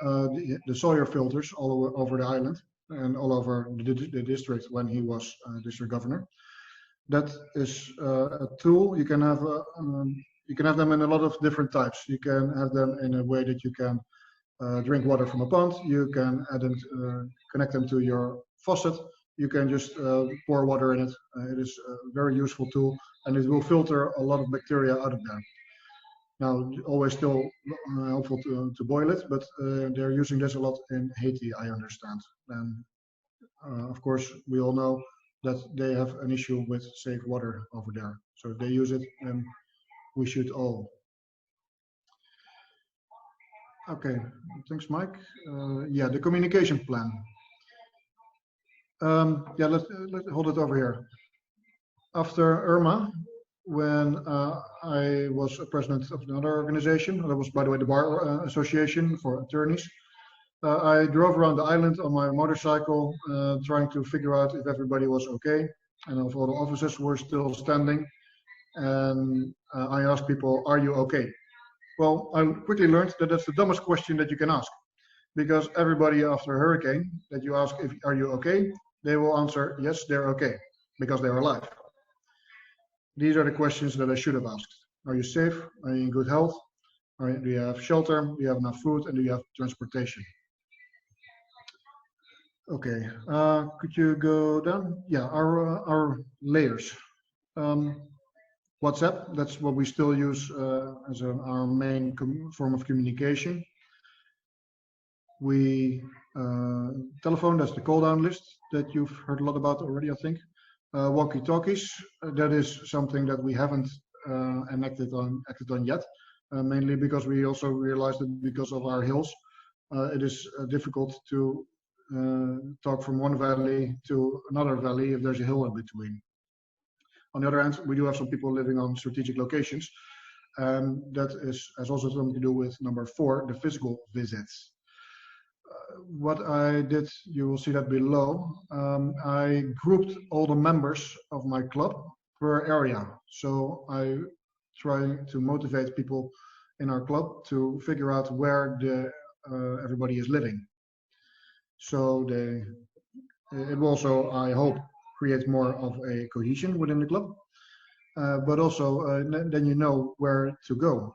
the Sawyer filters all over the island and all over the district when he was district governor. That is a tool. You can have them in a lot of different types. You can have them in a way that you can drink water from a pond. You can add them, connect them to your faucet. You can just pour water in it. It is a very useful tool, and it will filter a lot of bacteria out of there. Now, always still helpful to boil it, but they're using this a lot in Haiti, I understand. And of course, we all know that they have an issue with safe water over there. So if they use it, then we should all. Okay, thanks, Mike. Yeah, the communication plan. Yeah, let's hold it over here. After Irma, when I was president of another organization, that was, by the way, the Bar Association for Attorneys, I drove around the island on my motorcycle, trying to figure out if everybody was okay, and if all the officers were still standing. And I asked people, "Are you okay?" Well, I quickly learned that that's the dumbest question that you can ask, because everybody after a hurricane that you ask, "Are you okay?" they will answer, "Yes, they're okay," because they're alive. these are the questions that I should have asked. Are you safe? Are you in good health? Do you have shelter? Do you have enough food? And do you have transportation? Okay, could you go down? Yeah, our layers. WhatsApp, that's what we still use as our main form of communication. We telephone, that's the call down list that you've heard a lot about already, I think. Walkie-talkies, that is something that we haven't acted on yet, mainly because we also realized that because of our hills, it is difficult to talk from one valley to another valley if there's a hill in between. On the other hand, we do have some people living on strategic locations. That has also something to do with number 4, the physical visits. What I did, you will see that below. I grouped all the members of my club per area. So I try to motivate people in our club to figure out where everybody is living. So it will also, I hope, create more of a cohesion within the club. But also, then you know where to go.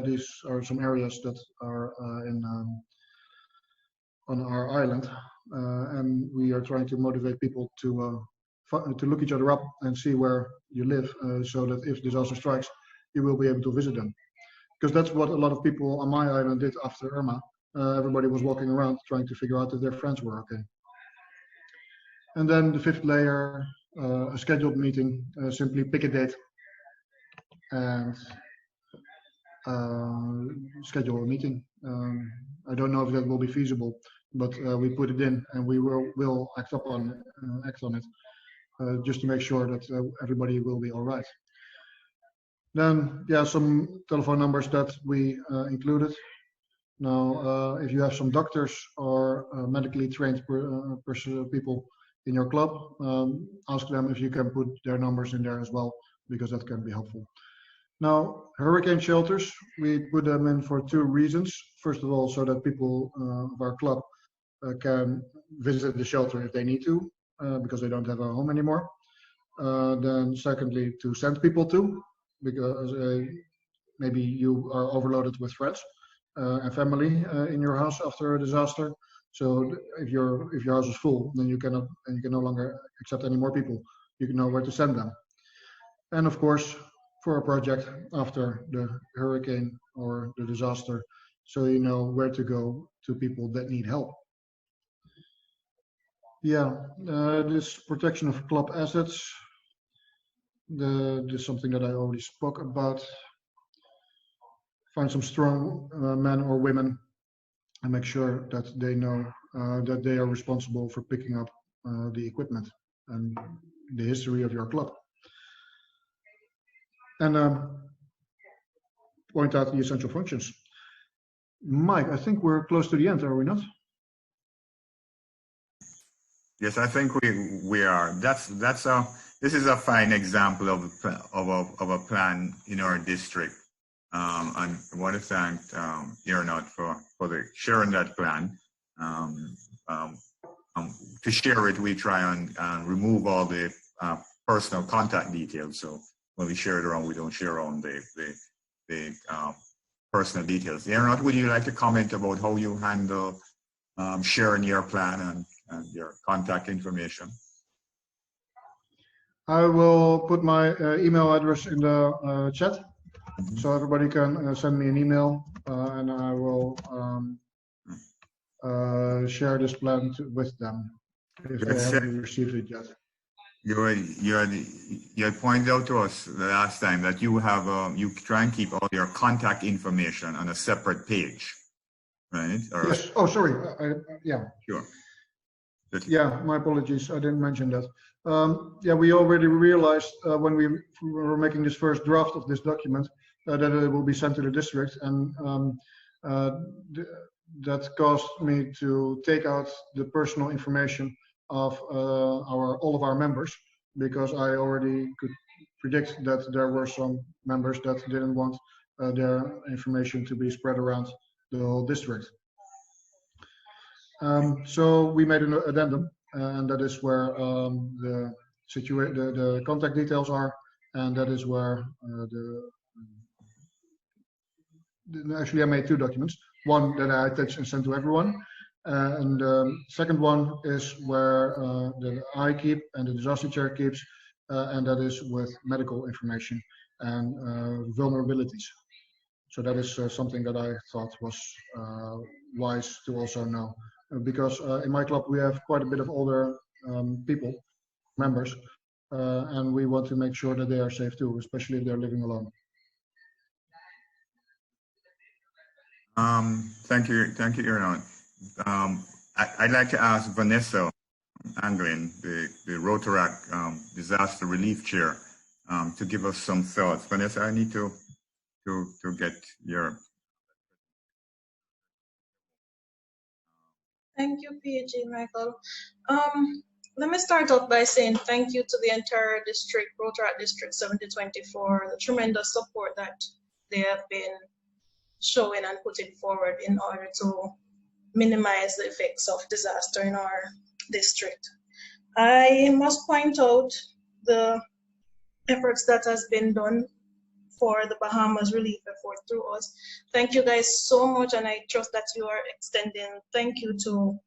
These are some areas that are on our island, and we are trying to motivate people to look each other up and see where you live, so that if disaster strikes, you will be able to visit them. Because that's what a lot of people on my island did after Irma. Everybody was walking around trying to figure out if their friends were okay. And then the 5th layer, a scheduled meeting, simply pick a date and schedule a meeting. I don't know if that will be feasible, but we put it in and we will act on it, just to make sure that everybody will be all right. Then, some telephone numbers that we included. Now, if you have some doctors or medically trained people in your club, ask them if you can put their numbers in there as well, because that can be helpful. Now, hurricane shelters, we put them in for 2 reasons. First of all, so that people of our club can visit the shelter if they need to, because they don't have a home anymore. Then secondly, to send people to, because maybe you are overloaded with friends and family in your house after a disaster. So if your house is full, then you can no longer accept any more people. You know where to send them. And of course, for a project after the hurricane or the disaster, so you know where to go to people that need help. This protection of club assets, this is something that I already spoke about. Find some strong men or women and make sure that they know that they are responsible for picking up the equipment and the history of your club. And point out the essential functions. Mike, I think we're close to the end, are we not?
Yes, I think we are. This is a fine example of a plan in our district. And I want to thank Aeronaut for sharing that plan. To share it, we try and remove all the personal contact details. So when we share it around, we don't share around the personal details. Aeronaut, would you like to comment about how you handle sharing your plan and your contact information?
I will put my email address in the chat. So everybody can send me an email, and I will share this plan with them if they haven't received it yet.
You pointed out to us the last time that you try and keep all your contact information on a separate page, right?
Yes. Oh, sorry. Yeah.
Sure.
Yeah, my apologies. I didn't mention that. We already realized when we were making this first draft of this document that it will be sent to the district, and that caused me to take out the personal information of all of our members, because I already could predict that there were some members that didn't want their information to be spread around the whole district. So we made an addendum, and that is where the the contact details are, and that is where actually I made 2 documents. One that I attached and sent to everyone, and second one is where that I keep and the disaster chair keeps, and that is with medical information and vulnerabilities. So that is something that I thought was wise to also know, because in my club we have quite a bit of older people, members, and we want to make sure that they are safe too, especially if they're living alone.
Thank you, Aaron. I'd like to ask Vanessa Anglin, the Rotaract Disaster Relief Chair, to give us some thoughts. Vanessa, I need to get your.
Thank you, PG Michael. Let me start off by saying thank you to the entire district, Rotaract District 7020, for the tremendous support that they have been showing and putting forward in order to minimize the effects of disaster in our district. I must point out the efforts that has been done for the Bahamas relief effort through us. Thank you guys so much, and I trust that you are extending thank you to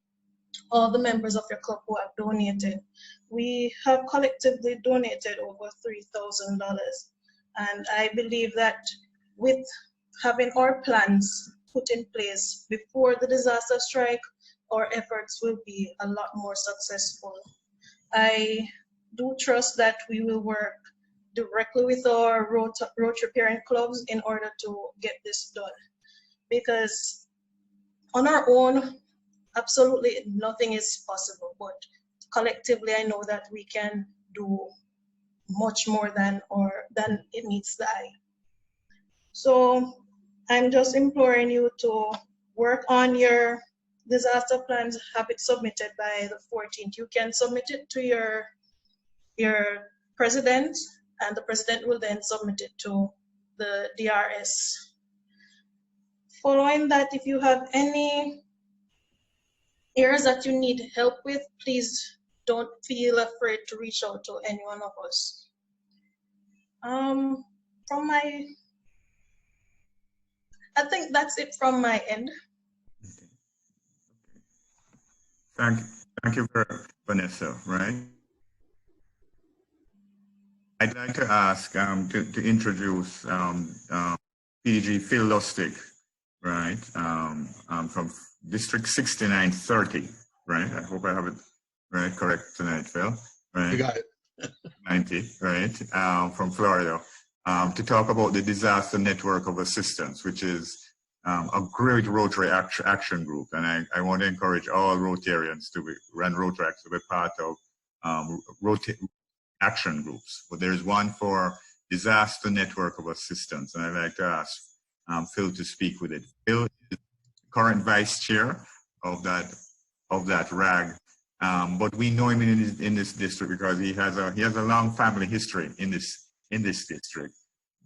all the members of your club who have donated. We have collectively donated over $3,000, and I believe that with having our plans put in place before the disaster strike, our efforts will be a lot more successful. I do trust that we will work directly with our Rotary parent clubs in order to get this done, because on our own, absolutely nothing is possible, but collectively I know that we can do much more than it meets the eye. So I'm just imploring you to work on your disaster plans, have it submitted by the 14th. You can submit it to your president, and the president will then submit it to the DRS. Following that, if you have any areas that you need help with, please don't feel afraid to reach out to any one of us. I think that's it from my end.
Thank you very much, Vanessa, right? I'd like to ask to introduce PDG Phil Lustig, right, from District 6930, right? I hope I have it right correct tonight, Phil. Right?
You got it.
90, right, from Florida, to talk about the Disaster Network of Assistance, which is a great Rotary action group. And I want to encourage all Rotarians to run Rotaract to be part of action groups. But there's one for Disaster Network of Assistance, and I'd like to ask Phil to speak with it. Phil is the current vice chair of that RAG, but we know him in this district because he has a long family history in this district.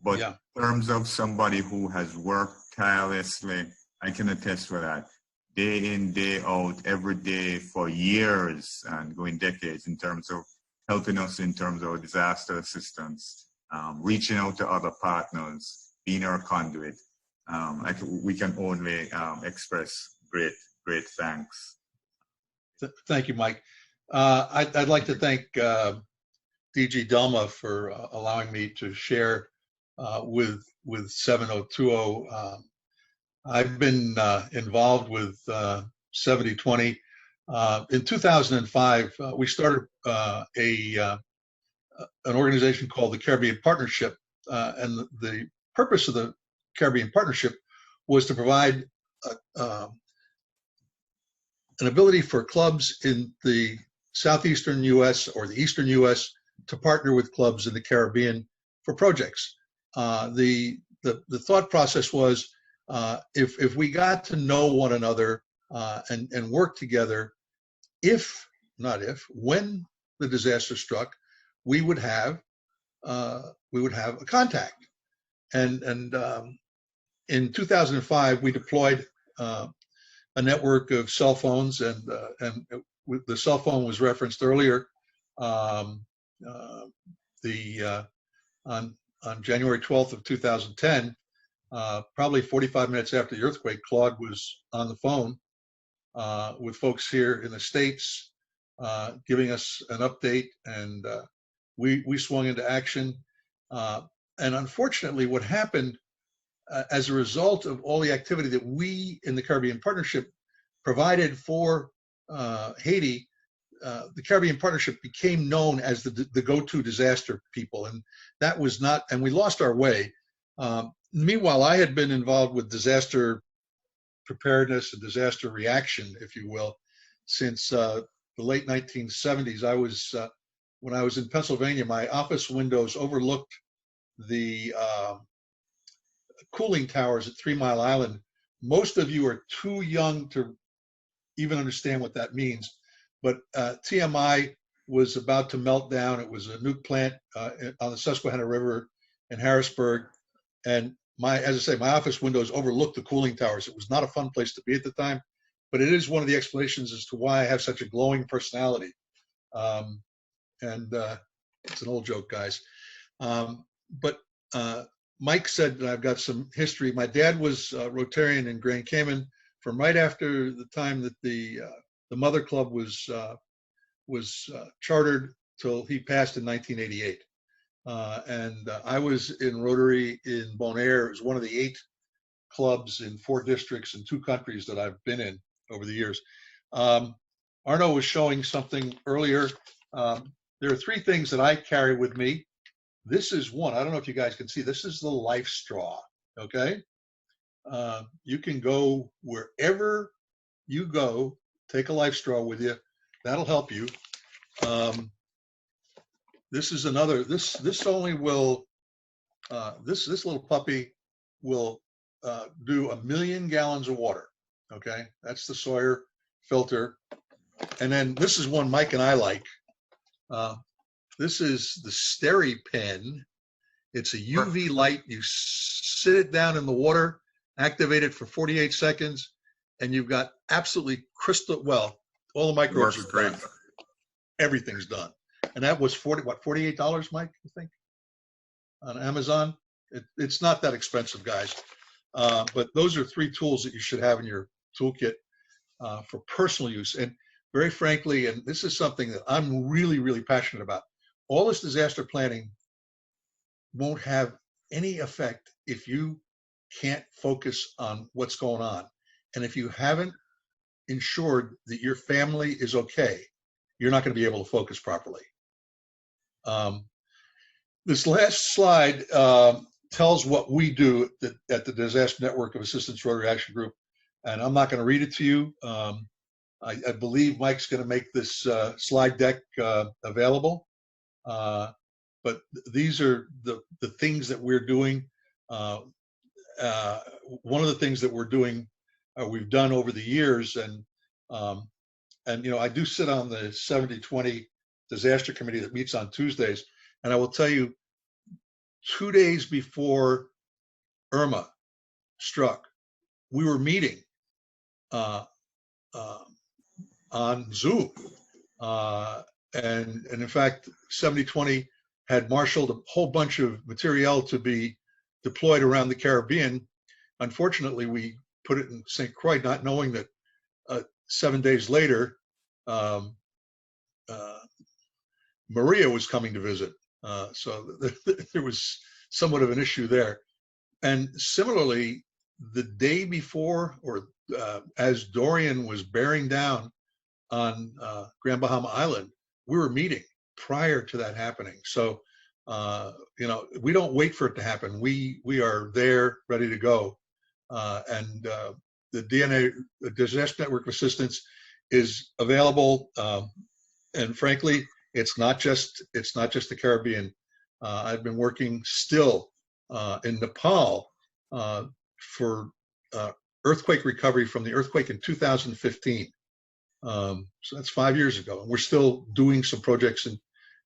But yeah, in terms of somebody who has worked tirelessly, I can attest to that, day in, day out, every day for years and going decades, in terms of helping us in terms of disaster assistance, reaching out to other partners, being our conduit. We can only express great thanks.
Thank you, Mike. I'd like to thank DG Delma for allowing me to share with 7020. I've been involved with 7020. In 2005, we started an organization called the Caribbean Partnership, and the purpose of the Caribbean Partnership was to provide an ability for clubs in the southeastern U.S. or the eastern U.S. to partner with clubs in the Caribbean for projects. The thought process was, if we got to know one another and work together, when the disaster struck, we would have a contact. And in 2005, we deployed a network of cell phones, and the cell phone was referenced earlier. on January 12th of 2010, probably 45 minutes after the earthquake, Claude was on the phone with folks here in the States, giving us an update, and we swung into action. And unfortunately, what happened as a result of all the activity that we in the Caribbean Partnership provided for Haiti, the Caribbean Partnership became known as the go-to disaster people, and that was not, and we lost our way. Meanwhile, I had been involved with disaster preparedness and disaster reaction, if you will, since the late 1970s. I was, when I was in Pennsylvania, my office windows overlooked the cooling towers at 3 Mile Island. Most of you are too young to even understand what that means, but TMI was about to melt down. It was a nuke plant on the Susquehanna River in Harrisburg, and as I say, my office windows overlooked the cooling towers. It was not a fun place to be at the time, but it is one of the explanations as to why I have such a glowing personality. And it's an old joke, guys. But Mike said that I've got some history. My dad was Rotarian in Grand Cayman from right after the time that the Mother Club was chartered till he passed in 1988. And I was in Rotary in Bonaire. It was one of the 8 clubs in 4 districts in 2 countries that I've been in over the years. Arno was showing something earlier. There are 3 things that I carry with me. This is one. I don't know if you guys can see. This is the life straw, okay? You can go wherever you go, take a life straw with you. That'll help you. This is another, this only will, this little puppy will do 1 million gallons of water, okay? That's the Sawyer filter. And then this is one Mike and I like. This is the SteriPen. It's a UV light. You sit it down in the water, activate it for 48 seconds, and you've got absolutely crystal, well, all the microbes are done. Everything's done. And that was $48, Mike, I think, on Amazon. It's not that expensive, guys. But those are 3 tools that you should have in your toolkit for personal use. And very frankly, and this is something that I'm really, really passionate about, all this disaster planning won't have any effect if you can't focus on what's going on. And if you haven't ensured that your family is okay, you're not going to be able to focus properly. This last slide tells what we do at the Disaster Network of Assistance Rotary Action Group, and I'm not going to read it to you. I believe Mike's going to make this slide deck available, but these are the things that we're doing. One of the things that we're doing, we've done over the years, and you know, I do sit on the 70-20 disaster committee that meets on Tuesdays, and I will tell you, 2 days before Irma struck, we were meeting on Zoom, and in fact, 70-20 had marshaled a whole bunch of materiel to be deployed around the Caribbean. Unfortunately, we put it in St. Croix, not knowing that 7 days later, Maria was coming to visit. So there was somewhat of an issue there. And similarly, the day before, or as Dorian was bearing down on Grand Bahama Island, we were meeting prior to that happening. So, you know, we don't wait for it to happen. We are there, ready to go. And the the Disaster Network of Assistance is available. And frankly, it's not just the Caribbean. I've been working still in Nepal for earthquake recovery from the earthquake in 2015. So that's 5 years ago, and we're still doing some projects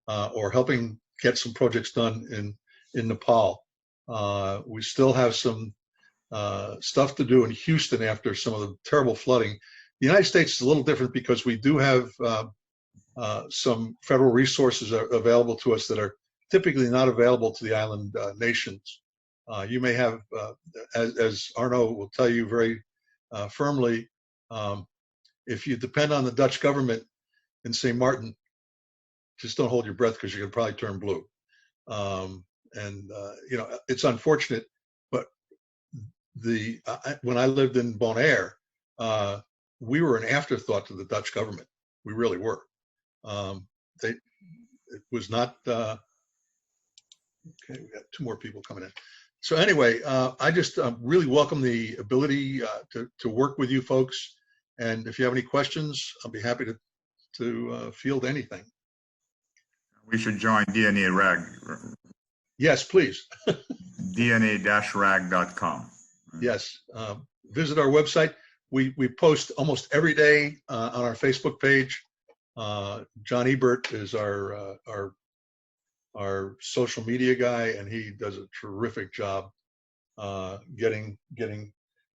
or helping get some projects done in Nepal. We still have some stuff to do in Houston after some of the terrible flooding. The United States is a little different because we do have some federal resources are available to us that are typically not available to the island nations. You may have, as Arno will tell you very firmly, if you depend on the Dutch government in St. Martin, just don't hold your breath because you're going to probably turn blue. You know, it's unfortunate, but when I lived in Bonaire, we were an afterthought to the Dutch government. We really were. It was not. Okay, we got two more people coming in. So anyway, I just really welcome the ability to work with you folks. And if you have any questions, I'll be happy to field anything.
We should join DNA RAG.
Yes, please.
DNA-rag.com.
Yes. Visit our website. We post almost every day on our Facebook page. John Ebert is our social media guy, and he does a terrific job getting.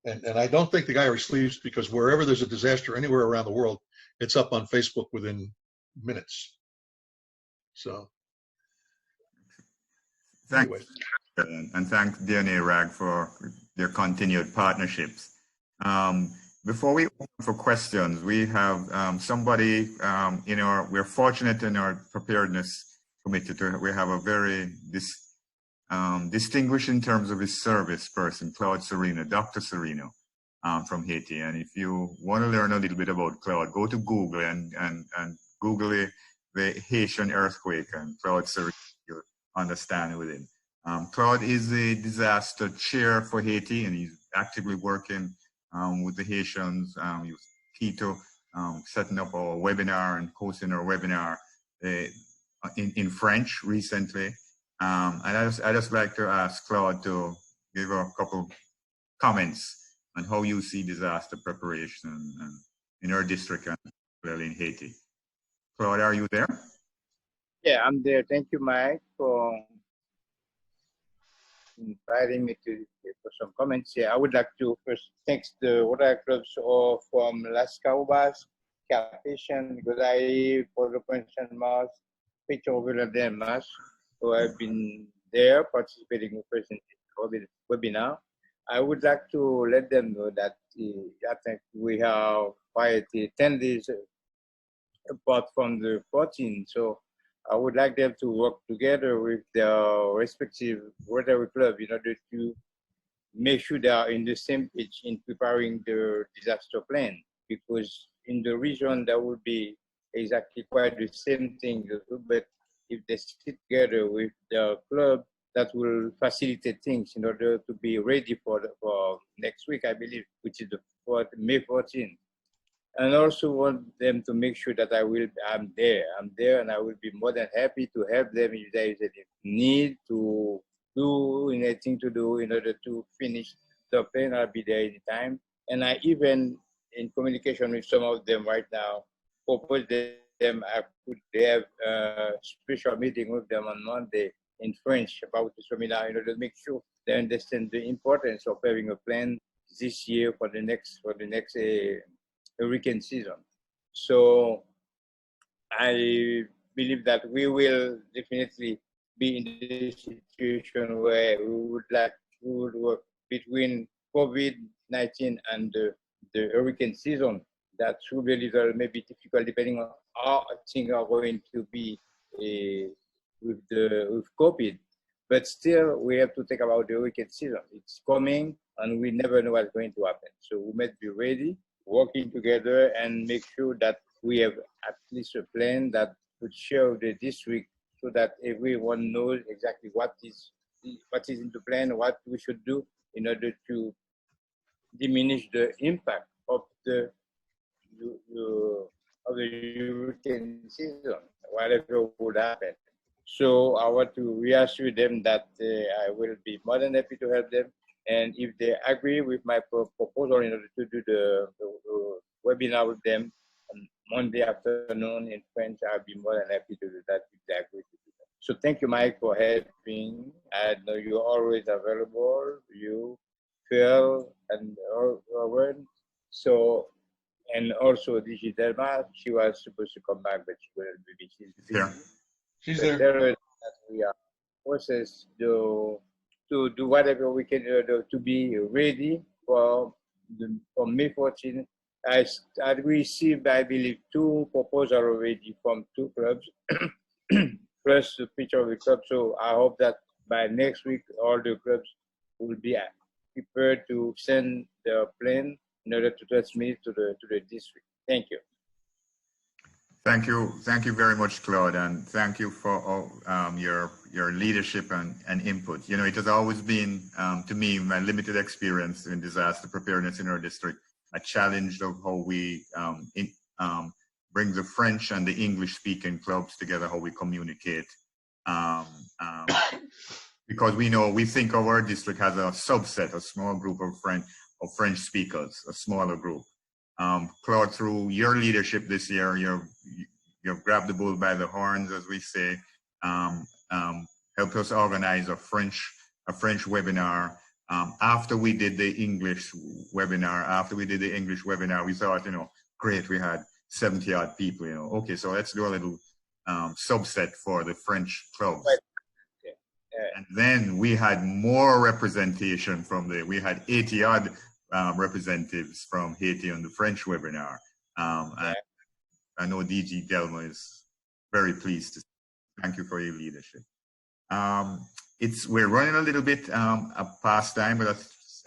And I don't think the guy ever sleeps, because wherever there's a disaster anywhere around the world, it's up on Facebook within minutes. So.
Thanks, and thanks DNA RAG for their continued partnerships. Before we open for questions, we have somebody we're fortunate in our preparedness committee we have a very distinguished in terms of his service person, Claude Sereno, Dr. Sereno from Haiti. And if you want to learn a little bit about Claude, go to Google and Google the Haitian earthquake, and Claude Sereno, you'll understand with him. Claude is the disaster chair for Haiti, and he's actively working with the Haitians. He was key to setting up our webinar and hosting our webinar in French recently. And I just like to ask Claude to give a couple comments on how you see disaster preparation in our district and particularly in Haiti. Claude, are you there?
Yeah, I'm there. Thank you, Mike, for inviting me for some comments here. I would like to first thank the Rotary clubs from Las Caubas, Carpathian, Godaï, Port-au-Prince and Mars, Pétionville and Mas, who have been there participating with us in this webinar. I would like to let them know that I think we have quite 10 days apart from the 14. So I would like them to work together with their respective Rotary club in order to make sure they are in the same page in preparing the disaster plan, because in the region that would be exactly quite the same thing, but if they sit together with the club, that will facilitate things in order to be ready for next week, I believe, which is May 14th. And also want them to make sure that I'm there, and I will be more than happy to help them if there is any need to do anything to do in order to finish the plan. I'll be there anytime. And I even, in communication with some of them right now, propose them I could have a special meeting with them on Monday in French about the seminar in order to make sure they understand the importance of having a plan this year for the next hurricane season. So I believe that we will definitely be in the situation where we would work between COVID-19 and the hurricane season. That should be a little maybe difficult depending on how things are going to be with COVID. But still, we have to think about the hurricane season. It's coming, and we never know what's going to happen. So we must be ready, working together, and make sure that we have at least a plan that would show the district so that everyone knows exactly what is in the plan, what we should do in order to diminish the impact of the hurricane season, whatever would happen. So I want to reassure them that I will be more than happy to help them. And if they agree with my proposal in order to do the webinar with them on Monday afternoon in French, I'll be more than happy to do that if they agree to do that. So thank you, Mike, for helping. I know you're always available, you, Phil, and Robert. So and also DG Delma. She was supposed to come back, but she couldn't be. She's busy.
Yeah.
She's
But
there.
tell her that we are process to do whatever we can to be ready for May 14. I received, I believe, 2 proposals already from 2 clubs, plus the picture of the club. So I hope that by next week, all the clubs will be prepared to send the plane in order to transmit to the district. Thank you.
Thank you very much, Claude, and thank you for all, your leadership and input. You know, it has always been, to me, my limited experience in disaster preparedness in our district, a challenge of how we bring the French and the English-speaking clubs together, how we communicate. Because we think of our district has a subset, a small group of French speakers, a smaller group. Claude, through your leadership this year, you've grabbed the bull by the horns, as we say. Helped us organize a French webinar. After we did the English webinar, we thought, great, we had 70 odd people. Okay, so let's do a little subset for the French clubs. And then we had more representation we had 80 odd representatives from Haiti on the French webinar. And I know DG Delma is very pleased to thank you for your leadership. We're running a little bit past time, but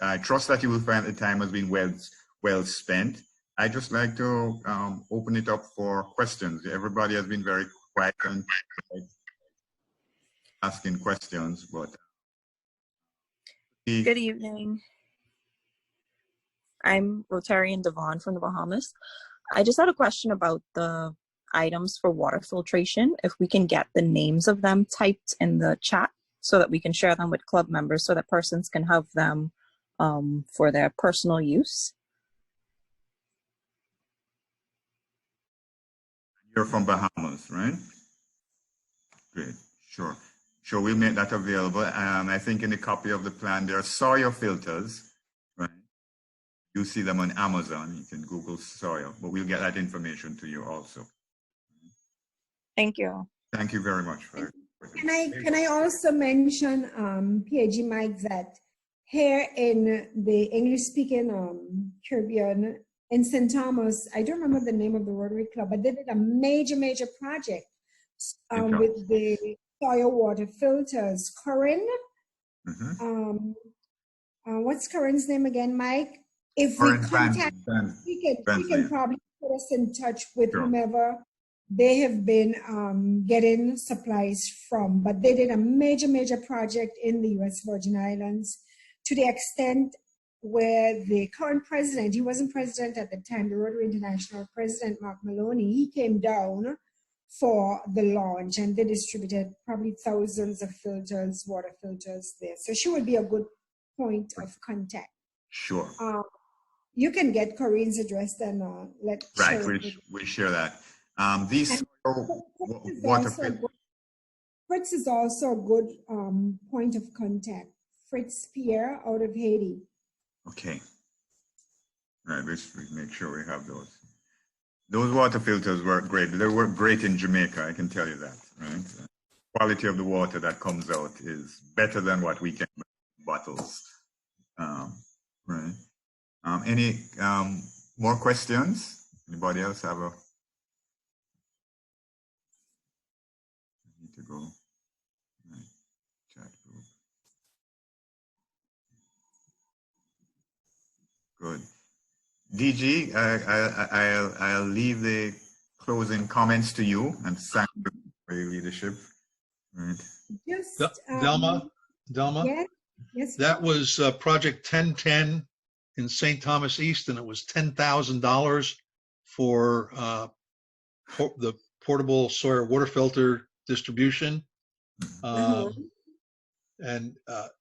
I trust that you will find the time has been well spent. I'd just like to open it up for questions. Everybody has been very quiet and asking questions, but
good evening. I'm Rotary Devon from the Bahamas. I just had a question about the items for water filtration. If we can get the names of them typed in the chat so that we can share them with club members so that persons can have them for their personal use.
You're from Bahamas, right? Great, sure. Sure, we'll make that available. I think in the copy of the plan, there are soil filters, right? You see them on Amazon. You can Google soil, but we'll get that information to you also.
Thank you.
Thank you very much.
Can I also mention, PAG Mike, that here in the English-speaking Caribbean, in St. Thomas, I don't remember the name of the Rotary Club, but they did a major project with the soil water filters. Corinne, what's Corinne's name again, Mike? If we contact, we can probably put us in touch with whomever they have been getting supplies from. But they did a major project in the U.S. Virgin Islands to the extent where the current president, he wasn't president at the time, the Rotary International President, Mark Maloney, he came down for the launch and they distributed probably thousands of filters, water filters there. So she would be a good point of contact.
Sure.
You can get Corinne's address and let
we share that. These water filters.
Fritz is also a good point of contact. Fritz Pierre out of Haiti.
Okay. All right, let's make sure we have those. Those water filters work great. They work great in Jamaica, I can tell you that, right? The quality of the water that comes out is better than what we can in bottles, right? Any more questions? Anybody else have a? I need to go. Right. Chat group. Good. DG, I'll leave the closing comments to you and thank you for your leadership. Right.
Just,
Delma?
Yes.
That was Project 1010 in St. Thomas East, and it was $10,000 for the portable soil water filter distribution. And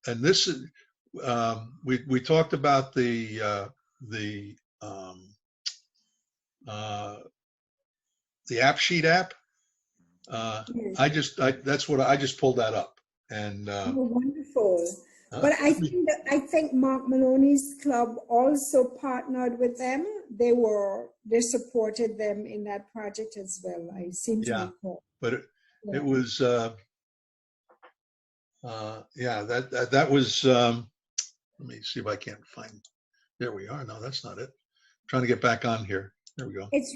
this is we talked about the AppSheet app.
Yes.
I just pulled that up, and
wonderful. But I think Mark Maloney's club also partnered with them. They supported them in that project as well. I seem to recall.
But it was that was let me see if I can't find. There we are. No, that's not it. I'm trying to get back on here. There we go.
It's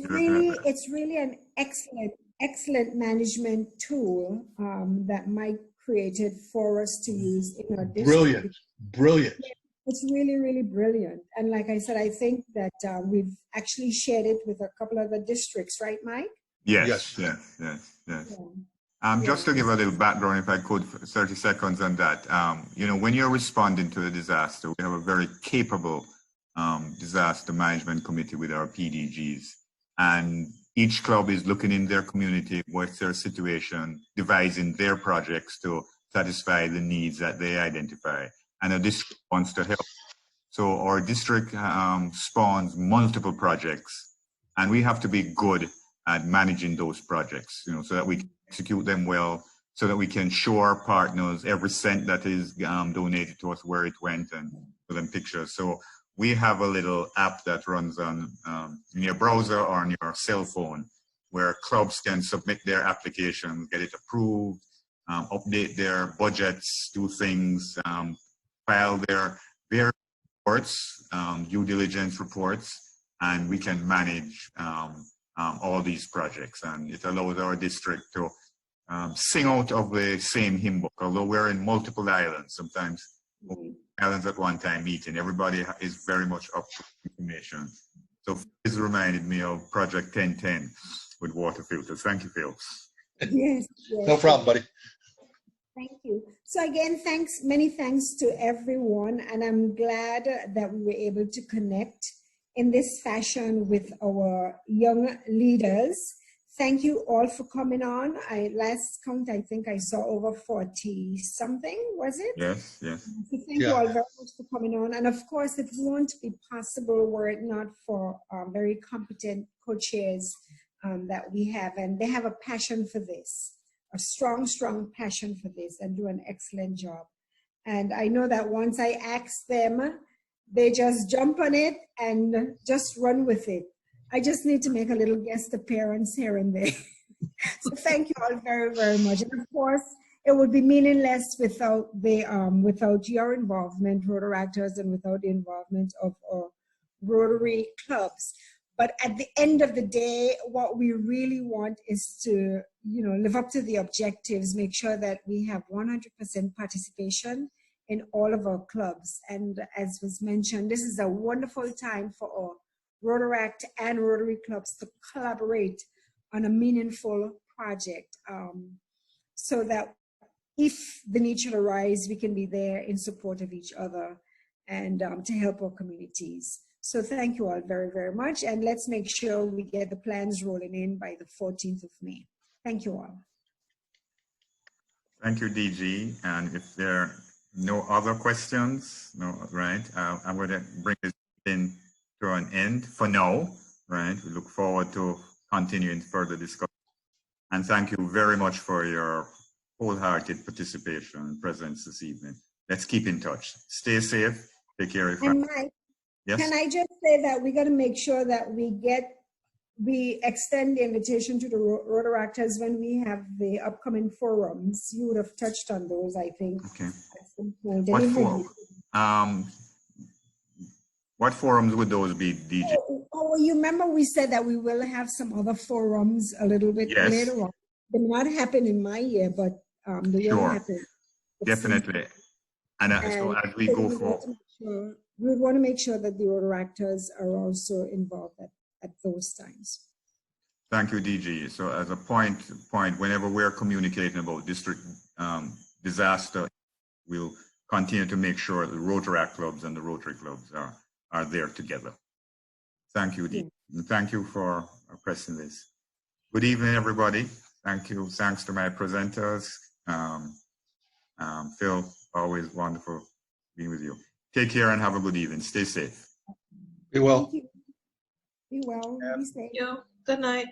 really an excellent management tool that Mike created for us to use in our district.
Brilliant.
It's really brilliant. And like I said, I think that we've actually shared it with a couple other districts, right, Mike?
Yes. Just to give a little background, if I could, for 30 seconds on that. When you're responding to a disaster, we have a very capable disaster management committee with our PDGs. And each club is looking in their community, what's their situation, devising their projects to satisfy the needs that they identify. And a district wants to help. So our district spawns multiple projects, and we have to be good at managing those projects, so that we can execute them well, so that we can show our partners every cent that is donated to us, where it went, and show them pictures. So we have a little app that runs on in your browser or on your cell phone, where clubs can submit their applications, get it approved, update their budgets, do things, file their reports, due diligence reports, and we can manage all these projects. And it allows our district to sing out of the same hymn book, although we're in multiple islands, sometimes islands at one time meeting. Everybody is very much up to information. So this reminded me of Project 1010 with water filters. Thank you, Phil.
Yes.
No problem, buddy.
Thank you. So again, many thanks to everyone. And I'm glad that we were able to connect in this fashion with our young leaders. Thank you all for coming on. Last count, I think I saw over 40 something, was it?
Yes.
So thank you all very much for coming on. And of course, it won't be possible were it not for very competent co-chairs that we have. And they have a passion for this, a strong passion for this, and do an excellent job. And I know that once I ask them, they just jump on it and just run with it. I just need to make a little guest appearance here and there. So thank you all very, very much. And of course, it would be meaningless without your involvement, Rotaractors, and without the involvement of our Rotary clubs. But at the end of the day, what we really want is to, live up to the objectives, make sure that we have 100% participation in all of our clubs. And as was mentioned, this is a wonderful time for our Rotaract and Rotary clubs to collaborate on a meaningful project, so that if the need should arise, we can be there in support of each other and to help our communities. So thank you all very, very much. And let's make sure we get the plans rolling in by the 14th of May. Thank you all.
Thank you, DG. And if there are no other questions, I'm going to bring this in to an end for now, right? We look forward to continuing further discussion. And thank you very much for your wholehearted participation and presence this evening. Let's keep in touch. Stay safe. Take care of your family.
And Mike,
yes?
Can I just say that we got to make sure that we extend the invitation to the Rotaractors when we have the upcoming forums. You would have touched on those, I think.
Okay. What forums would those be, DJ?
You remember we said that we will have some other forums a little bit later on. They may not happen in my year, but they will happen.
Definitely. And so as we go forward,
we want to make sure that the Rotaractors are also involved at those times.
Thank you, DG. So as a point, whenever we're communicating about district disaster, we'll continue to make sure the Rotaract clubs and the Rotary clubs are there together. Thank you, DG. And thank you for pressing this. Good evening, everybody. Thank you. Thanks to my presenters. Phil, always wonderful being with you. Take care and have a good evening. Stay safe.
Be well.
Thank you. Be well. Be safe.
Good night.